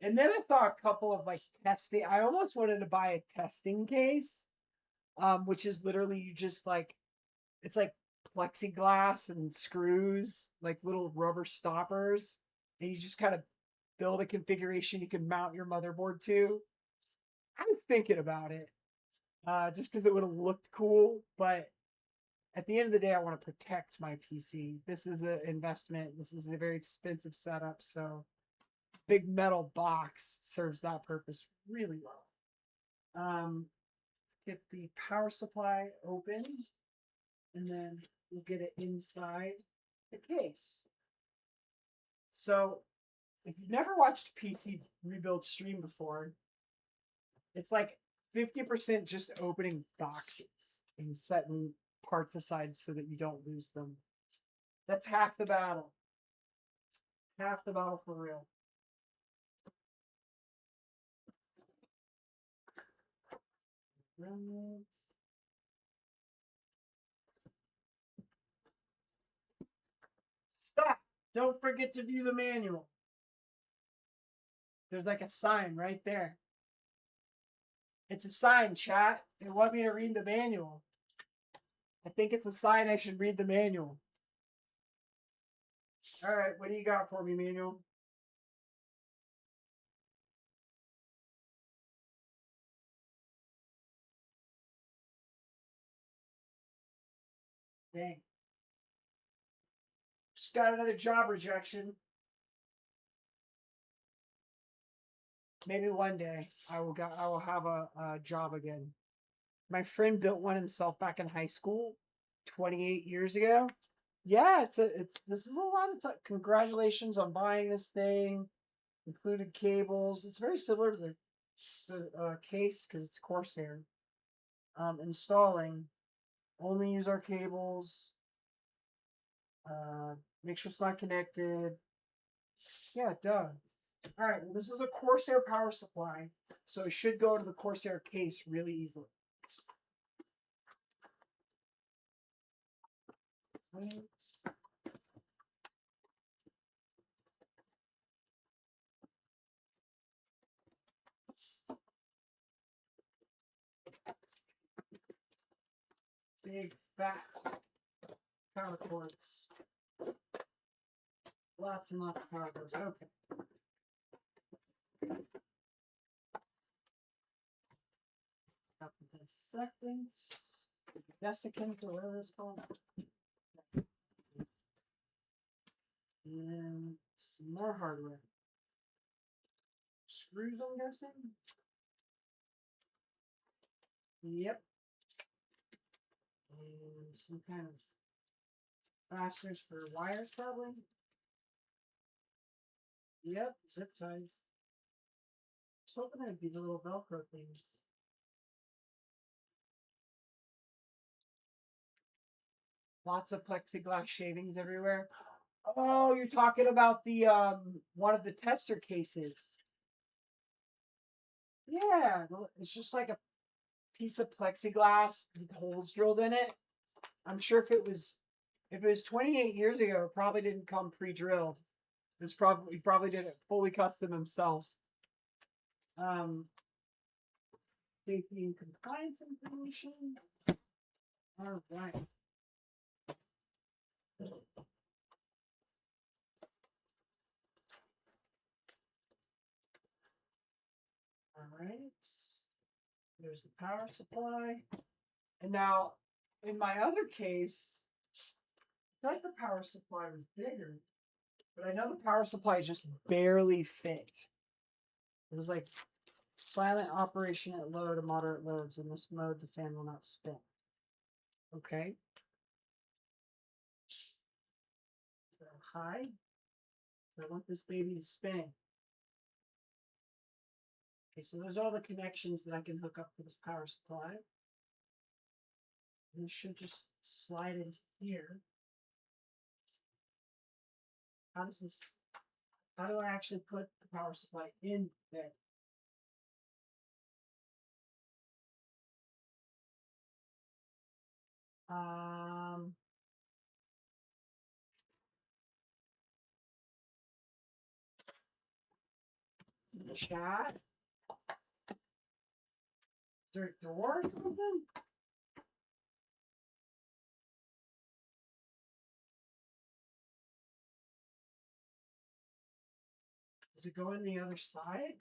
then I saw a couple of like testing. I almost wanted to buy a testing case, which is literally you just like, it's like plexiglass and screws, like little rubber stoppers, and you just kind of build a configuration you can mount your motherboard to. I was thinking about it, just because it would have looked cool, but at the end of the day, I want to protect my PC. This is an investment. This is a very expensive setup, so big metal box serves that purpose really well. Get the power supply open, and then we'll get it inside the case. So if you've never watched PC rebuild stream before, it's like 50% just opening boxes and setting parts aside so that you don't lose them. That's half the battle. Half the battle for real. Stop! Don't forget to view the manual. There's like a sign right there. It's a sign, chat. They want me to read the manual. I think it's a sign I should read the manual. All right, what do you got for me, manual? Dang. Just got another job rejection. Maybe one day I will have a job again. My friend built one himself back in high school 28 years ago. Yeah, this is a lot of congratulations on buying this thing. Included cables. It's very similar to the case because it's Corsair. Installing. Only use our cables. Make sure it's not connected. Yeah, duh. All right, well, this is a Corsair power supply, so it should go to the Corsair case really easily. Right. Big, fat power cords. Lots and lots of power cords. Okay. Got the dissectants. Desiccant, or whatever it's called. And some more hardware. Screws, I'm guessing? Yep. And some kind of fasteners for wires, probably. Yep, zip ties. I was hoping there'd be the little Velcro things. Lots of plexiglass shavings everywhere. Oh, you're talking about the one of the tester cases. Yeah, it's just like a piece of plexiglass with holes drilled in it. I'm sure if it was 28 years ago, it probably didn't come pre-drilled. He probably did it fully custom himself. Safety and compliance information. All right. All right. There's the power supply. And now, in my other case, I thought the power supply was bigger, but I know the power supply just barely fit. It was like silent operation at low to moderate loads. In this mode, the fan will not spin. Okay. Is that high? So I want this baby to spin. Okay, so there's all the connections that I can hook up for this power supply. And it should just slide into here. How do I actually put the power supply in there? Chat? Is there a door or something? Does it go in the other side?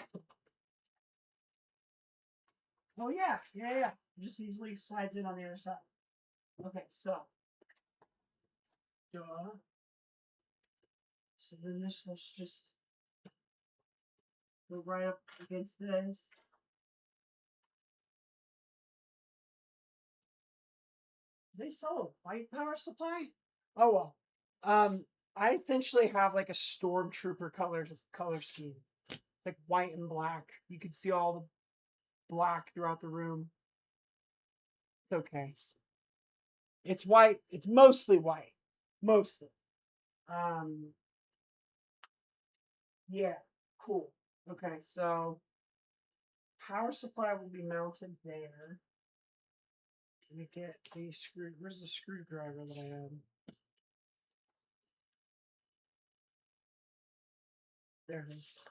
Oh yeah. It just easily slides in on the other side. Okay, so duh. So then this will just go right up against this. They sell a white power supply? Oh well. I essentially have like a stormtrooper color scheme. It's like white and black. You can see all the black throughout the room. It's okay. It's white. It's mostly white. Mostly. Um yeah, cool. Okay, so power supply will be mounted there. Let me get the screw. Where's the screwdriver that I have? There it is.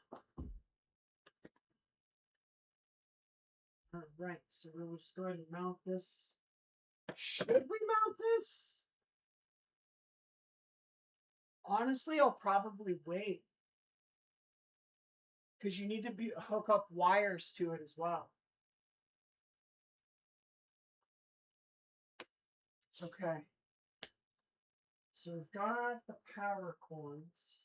All right, so we'll just go ahead and mount this. Should we mount this? Honestly, I'll probably wait. Because you need to hook up wires to it as well. Okay. So we've got the power cords.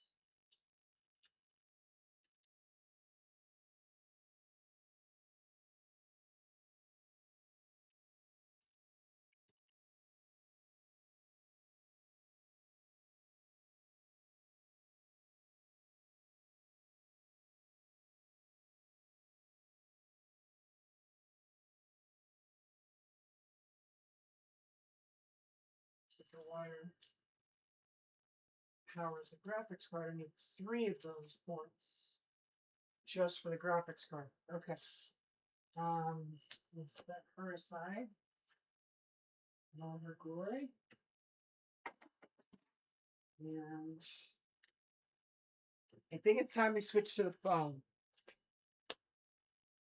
So for wire powers the graphics card, I need 3 of those points just for the graphics card. Okay. Let's set her aside. In all her glory. And I think it's time we switch to the phone.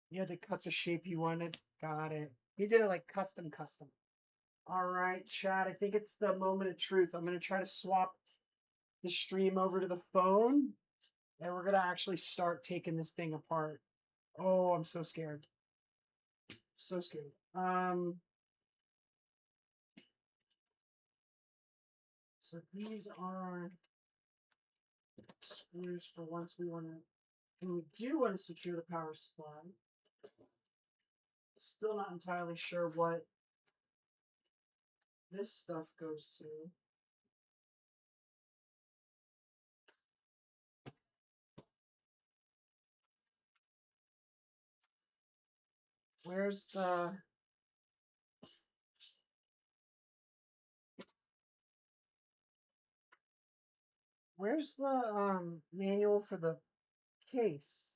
You had to cut the shape you wanted. Got it. You did it like custom. All right, chat. I think it's the moment of truth. I'm going to try to swap the stream over to the phone. And we're going to actually start taking this thing apart. Oh, I'm so scared. So scared. So these are screws for once we do want to secure the power supply. Still not entirely sure what this stuff goes to. Where's the manual for the case?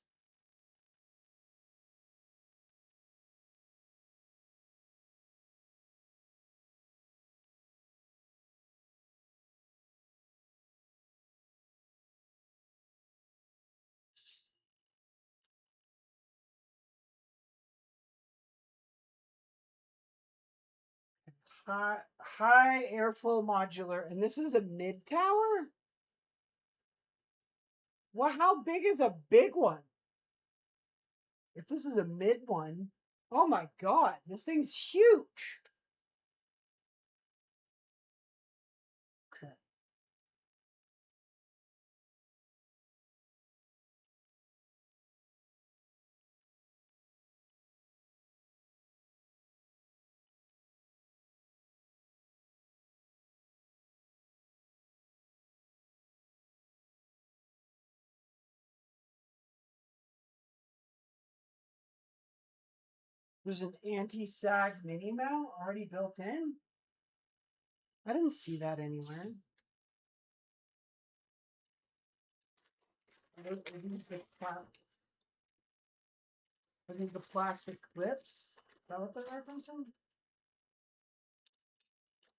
High airflow modular, and this is a mid tower? Well, how big is a big one? If this is a mid one, oh my god, this thing's huge. Okay. There's an anti-sag mini mount already built in? I didn't see that anywhere. Are these the plastic clips? Is that what they're referencing?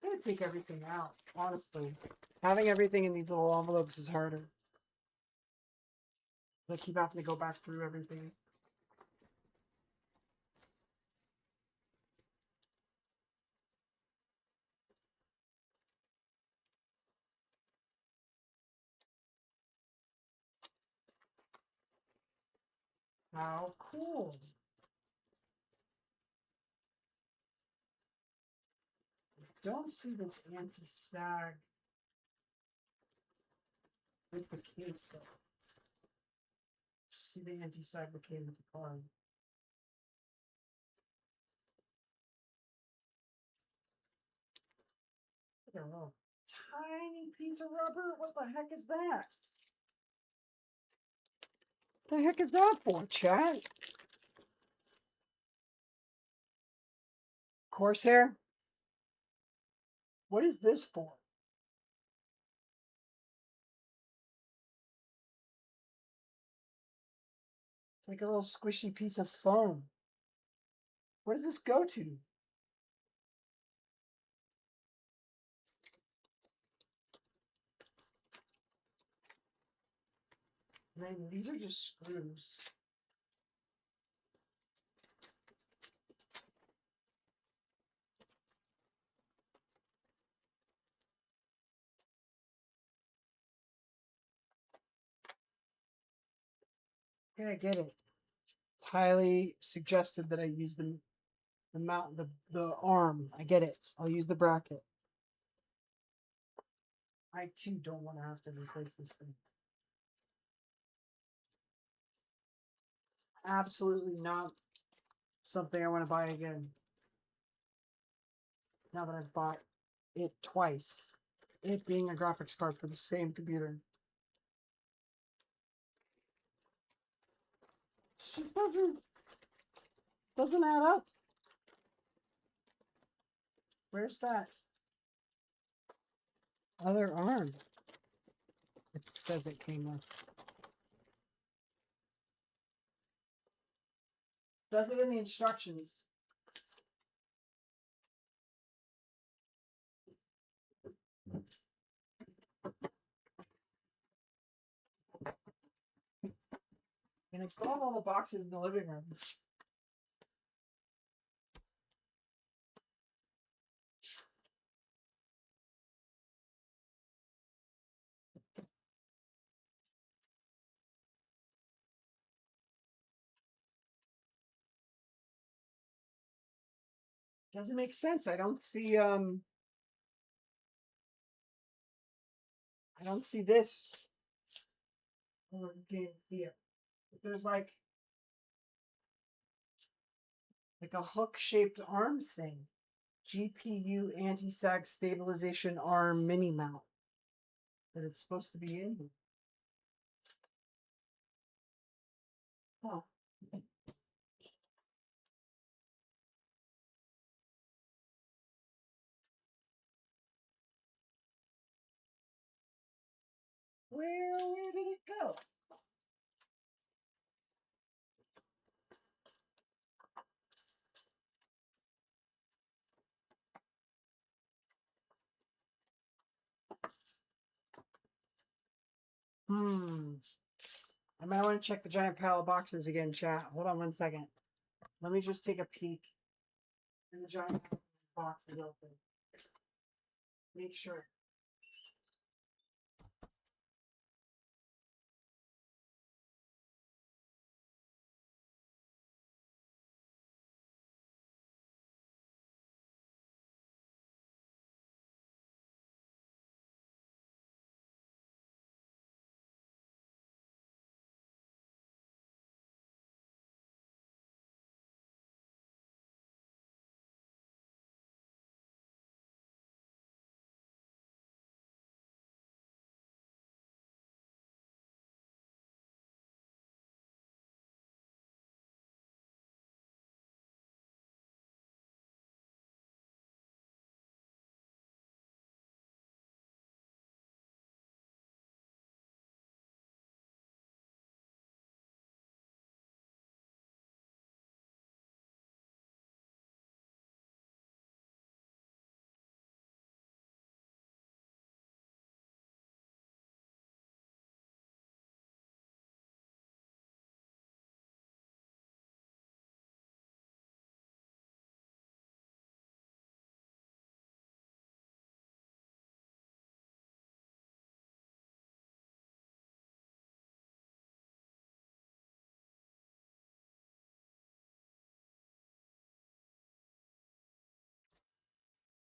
I'm gonna take everything out, honestly. Having everything in these little envelopes is harder. I keep having to go back through everything. How cool. I don't see this anti-sag with the case though. Just see the anti-sag that came with the card. Look at a little tiny piece of rubber. What the heck is that? The heck is that for, chat? Corsair? What is this for? It's like a little squishy piece of foam. What does this go to? Man, these are just screws. Yeah, I get it. It's highly suggested that I use the arm. I get it. I'll use the bracket. I too don't want to have to replace this thing. Absolutely not something I want to buy again. Now that I've bought it twice. It being a graphics card for the same computer. It just doesn't add up. Where's that other arm? It says it came with. Does it in the instructions. And install all the boxes in the living room. Doesn't make sense. I don't see this. You can't see it. There's like a hook-shaped arm thing. GPU anti-sag stabilization arm mini mount that it's supposed to be in here. Oh. Where did it go? I might want to check the giant pile of boxes again, chat. Hold on 1 second. Let me just take a peek in the giant box is open. Make sure.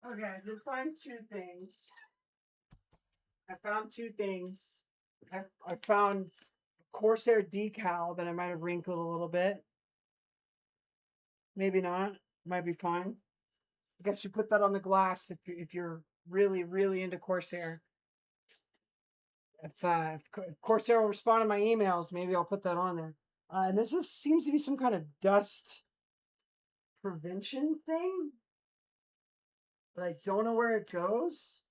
Okay, I did find two things. I found two things. I found Corsair decal that I might have wrinkled a little bit. Maybe not. Might be fine. I guess you put that on the glass if you're really, really into Corsair. If Corsair will respond to my emails, maybe I'll put that on there. And this seems to be some kind of dust prevention thing. But I don't know where it goes.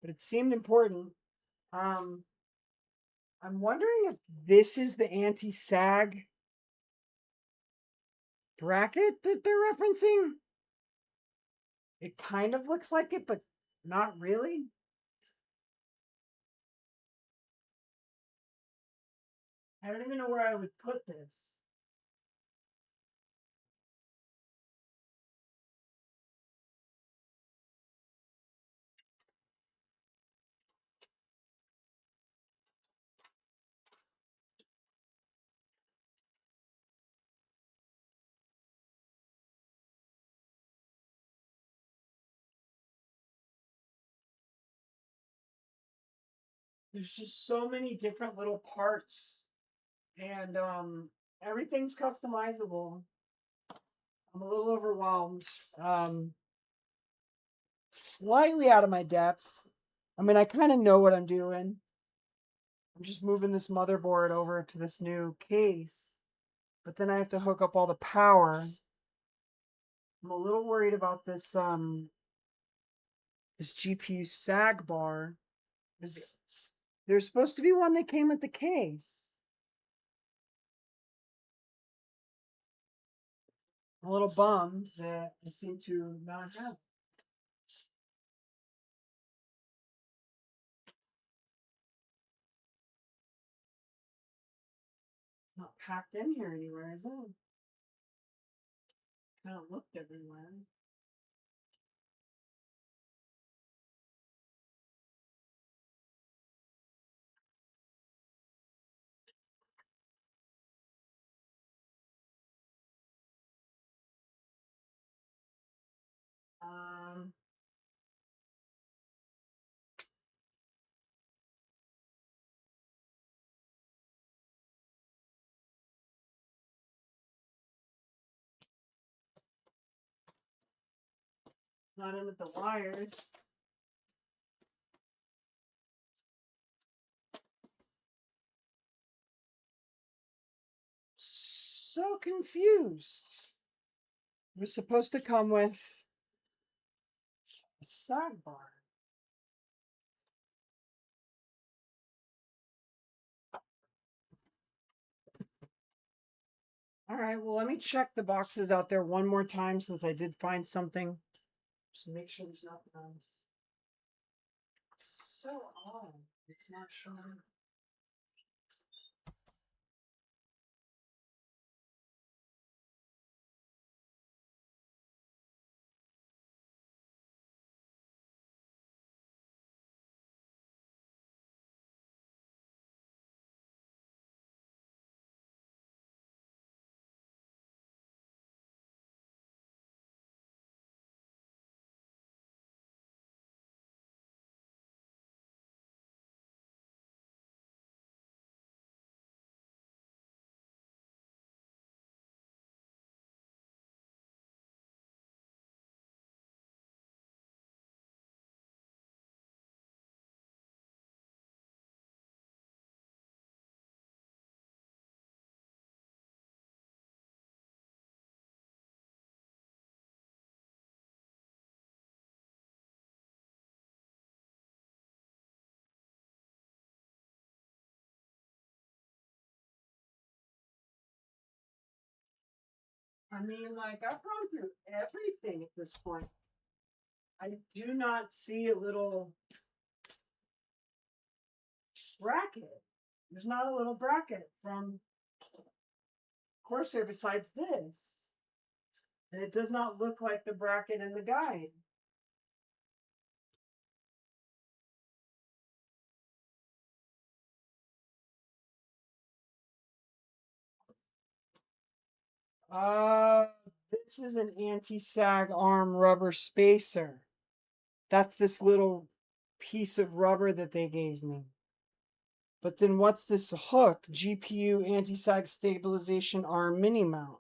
But it seemed important. I'm wondering if this is the anti-sag bracket that they're referencing. It kind of looks like it, but not really. I don't even know where I would put this. There's just so many different little parts, and everything's customizable. I'm a little overwhelmed. Slightly out of my depth. I mean, I kind of know what I'm doing. I'm just moving this motherboard over to this new case, but then I have to hook up all the power. I'm a little worried about this GPU sag bar. There's supposed to be one that came with the case. I'm a little bummed that I seem to not have it. Not packed in here anywhere, is it? Kind of looked everywhere. Um, Not in with the wires. So confused. It was supposed to come with a sag bar. All right, well, let me check the boxes out there one more time since I did find something. Just make sure there's nothing else. So odd. It's not showing. I mean, like, I've gone through everything at this point. I do not see a little bracket. There's not a little bracket from Corsair besides this. And it does not look like the bracket in the guide. Uh, this is an anti-sag arm rubber spacer. That's this little piece of rubber that they gave me. But then what's this hook? GPU anti-sag stabilization arm mini mount.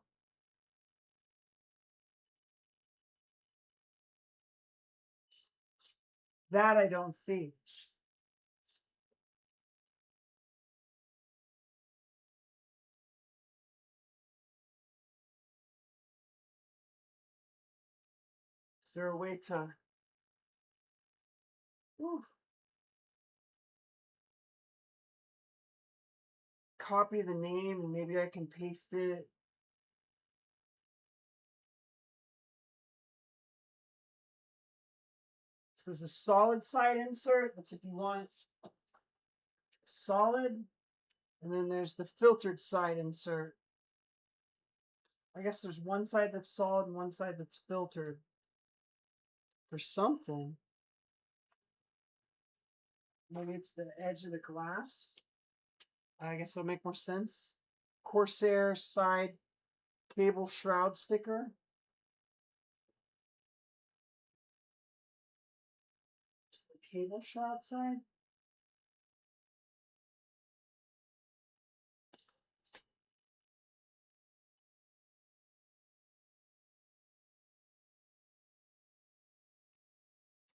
That I don't see. Is there a way to... Ooh, copy the name and maybe I can paste it? So there's a solid side insert. That's if you want solid. And then there's the filtered side insert. I guess there's one side that's solid and one side that's filtered. For something. Maybe it's the edge of the glass. I guess it'll make more sense. Corsair side cable shroud sticker. The cable shroud side.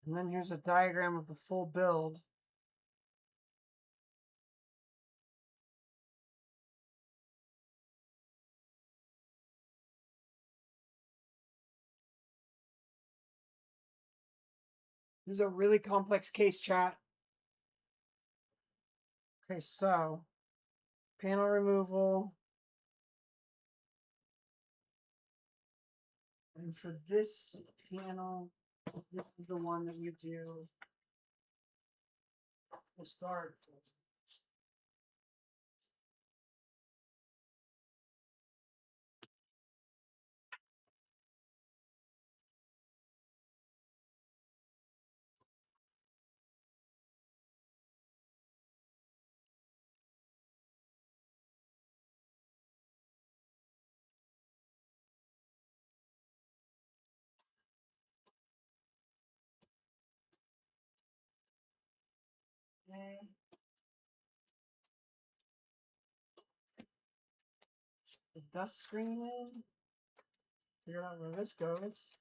And then here's a diagram of the full build. This is a really complex case, chat. Okay, so panel removal. And for this panel, this is the one that you do the start. Okay. The dust screen in. Figure out where this goes.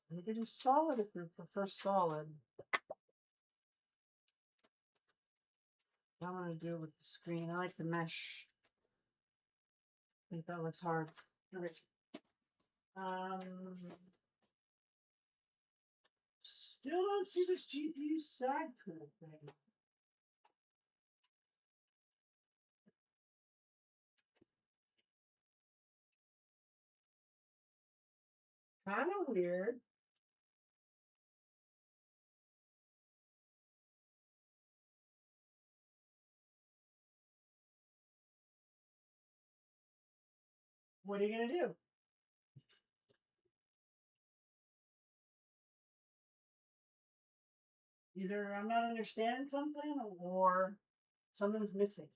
We can do solid if we prefer solid. I'm gonna do it with the screen. I like the mesh. I think that looks hard. Okay. Still don't see this GPU sag tool thing. Kind of weird. What are you gonna do? Either I'm not understanding something or something's missing.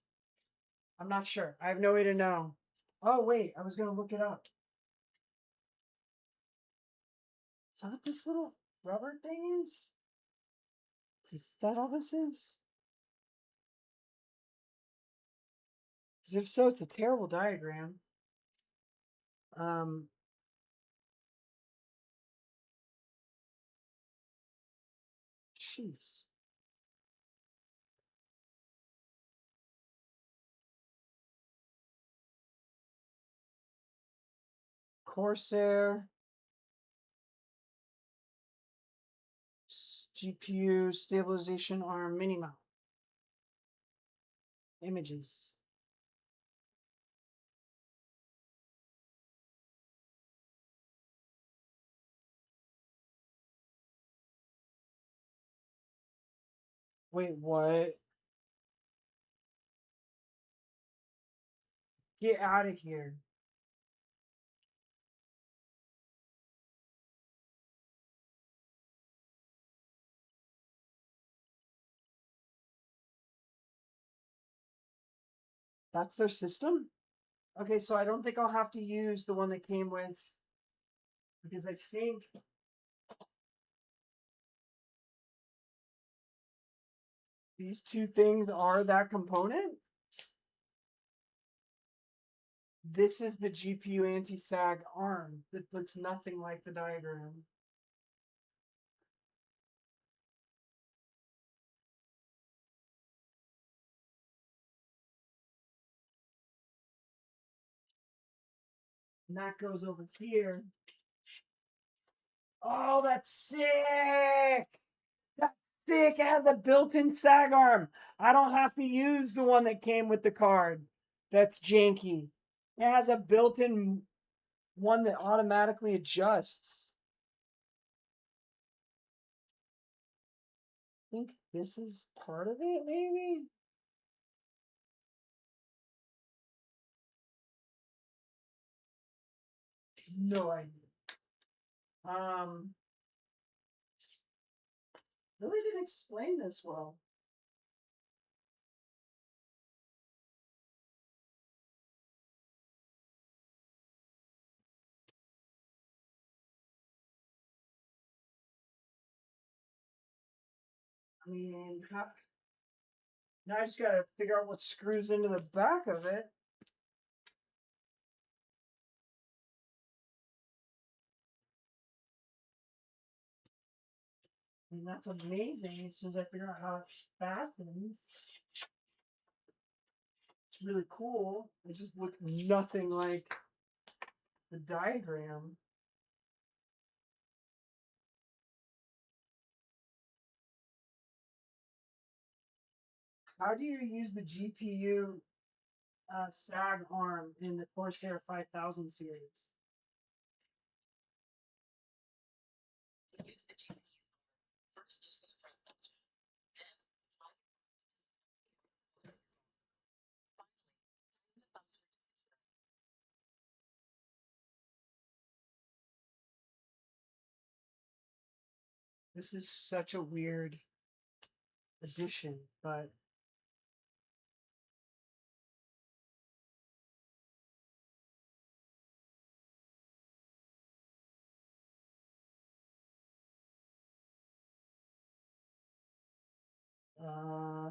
I'm not sure. I have no way to know. Oh, wait, I was going to look it up. Is that what this little rubber thing is? Is that all this is? Because if so, it's a terrible diagram. Jeez. Corsair. GPU stabilization arm minimum. Images. Wait, what? Get out of here. That's their system? Okay, so I don't think I'll have to use the one that came with, because I think these two things are that component. This is the GPU anti-sag arm that looks nothing like the diagram. And that goes over here. Oh, that's sick! That's sick! It has a built-in sag arm. I don't have to use the one that came with the card. That's janky. It has a built-in one that automatically adjusts. I think this is part of it, maybe? No idea. Really didn't explain this well. I mean, now I just gotta figure out what screws into the back of it. And that's amazing as soon as I figure out how it fastens. It's really cool. It just looks nothing like the diagram. How do you use the GPU SAG arm in the Corsair 5000 series? This is such a weird addition, but uh,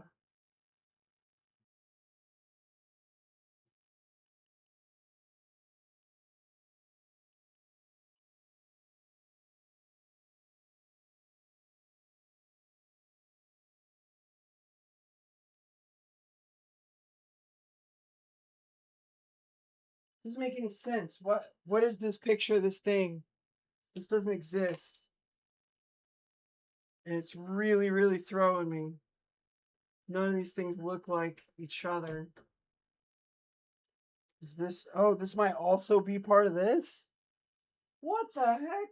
doesn't make any sense. What is this picture of this thing? This doesn't exist. And it's really, really throwing me. None of these things look like each other. Is this, oh, this might also be part of this? What the heck?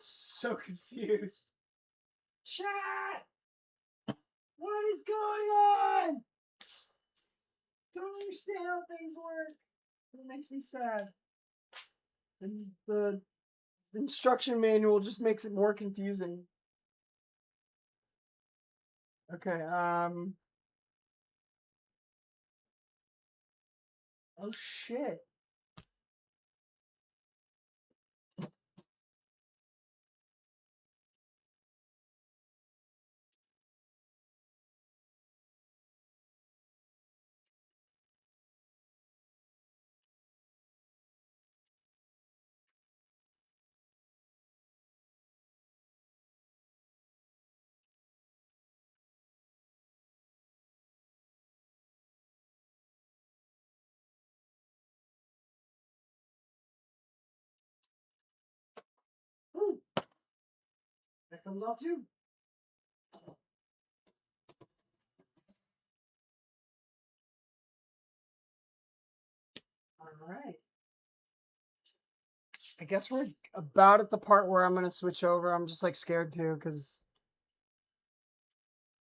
So confused. Chat! What is going on? Don't understand how things work. It makes me sad. And the instruction manual just makes it more confusing. Okay, oh shit. Ooh, that comes off too. All right. I guess we're about at the part where I'm gonna switch over. I'm just like scared too, because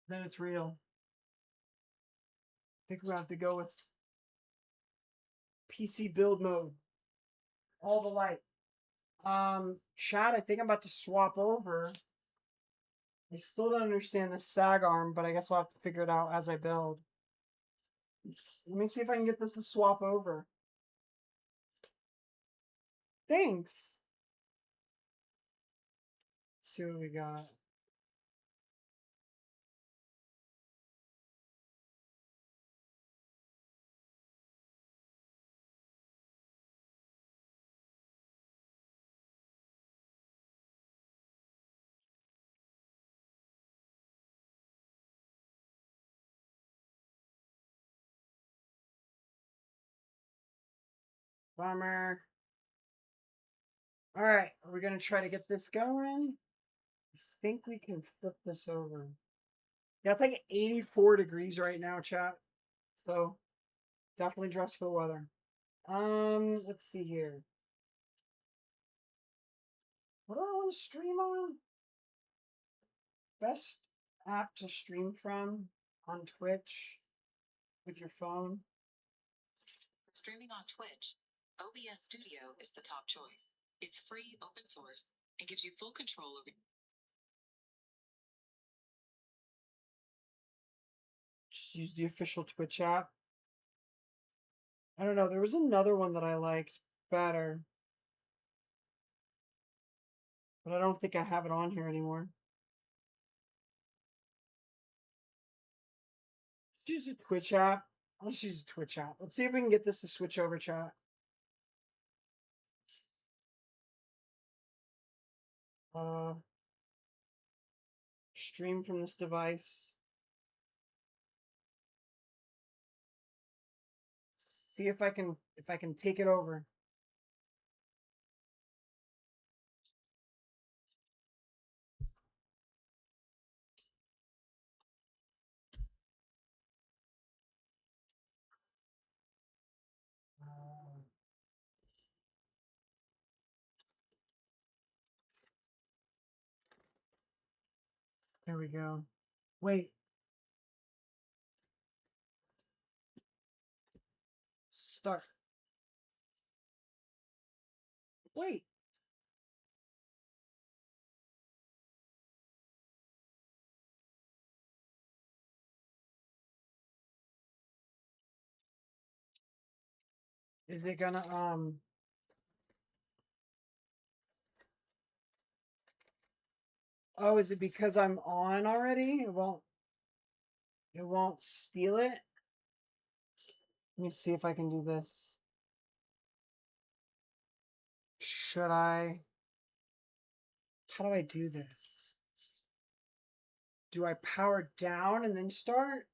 then it's real. I think we're gonna have to go with PC build mode. All the light. Chat, I think I'm about to swap over. I still don't understand the SAG arm, but I guess I'll have to figure it out as I build. Let me see if I can get this to swap over. Thanks. Let's see what we got. Bummer. All right, are we gonna try to get this going? I think we can flip this over. Yeah, it's like 84 degrees right now, chat. So definitely dress for the weather. Let's see here. What do I want to stream on? Best app to stream from on Twitch with your phone. Streaming on Twitch, OBS Studio is the top choice. It's free, open source, and gives you full control over. Just use the official Twitch app. I don't know. There was another one that I liked better. But I don't think I have it on here anymore. Let's use the Twitch app. I'll just use the Twitch app. Let's see if we can get this to switch over chat. Stream from this device. See if I can take it over. There we go. Wait. Start. Wait. Is it gonna Oh, is it because I'm on already? It won't steal it? Let me see if I can do this. Should I? How do I do this? Do I power down and then start?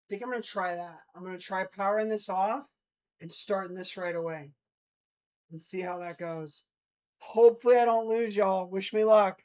I think I'm going to try that. I'm going to try powering this off and starting this right away. And see how that goes. Hopefully I don't lose, y'all. Wish me luck.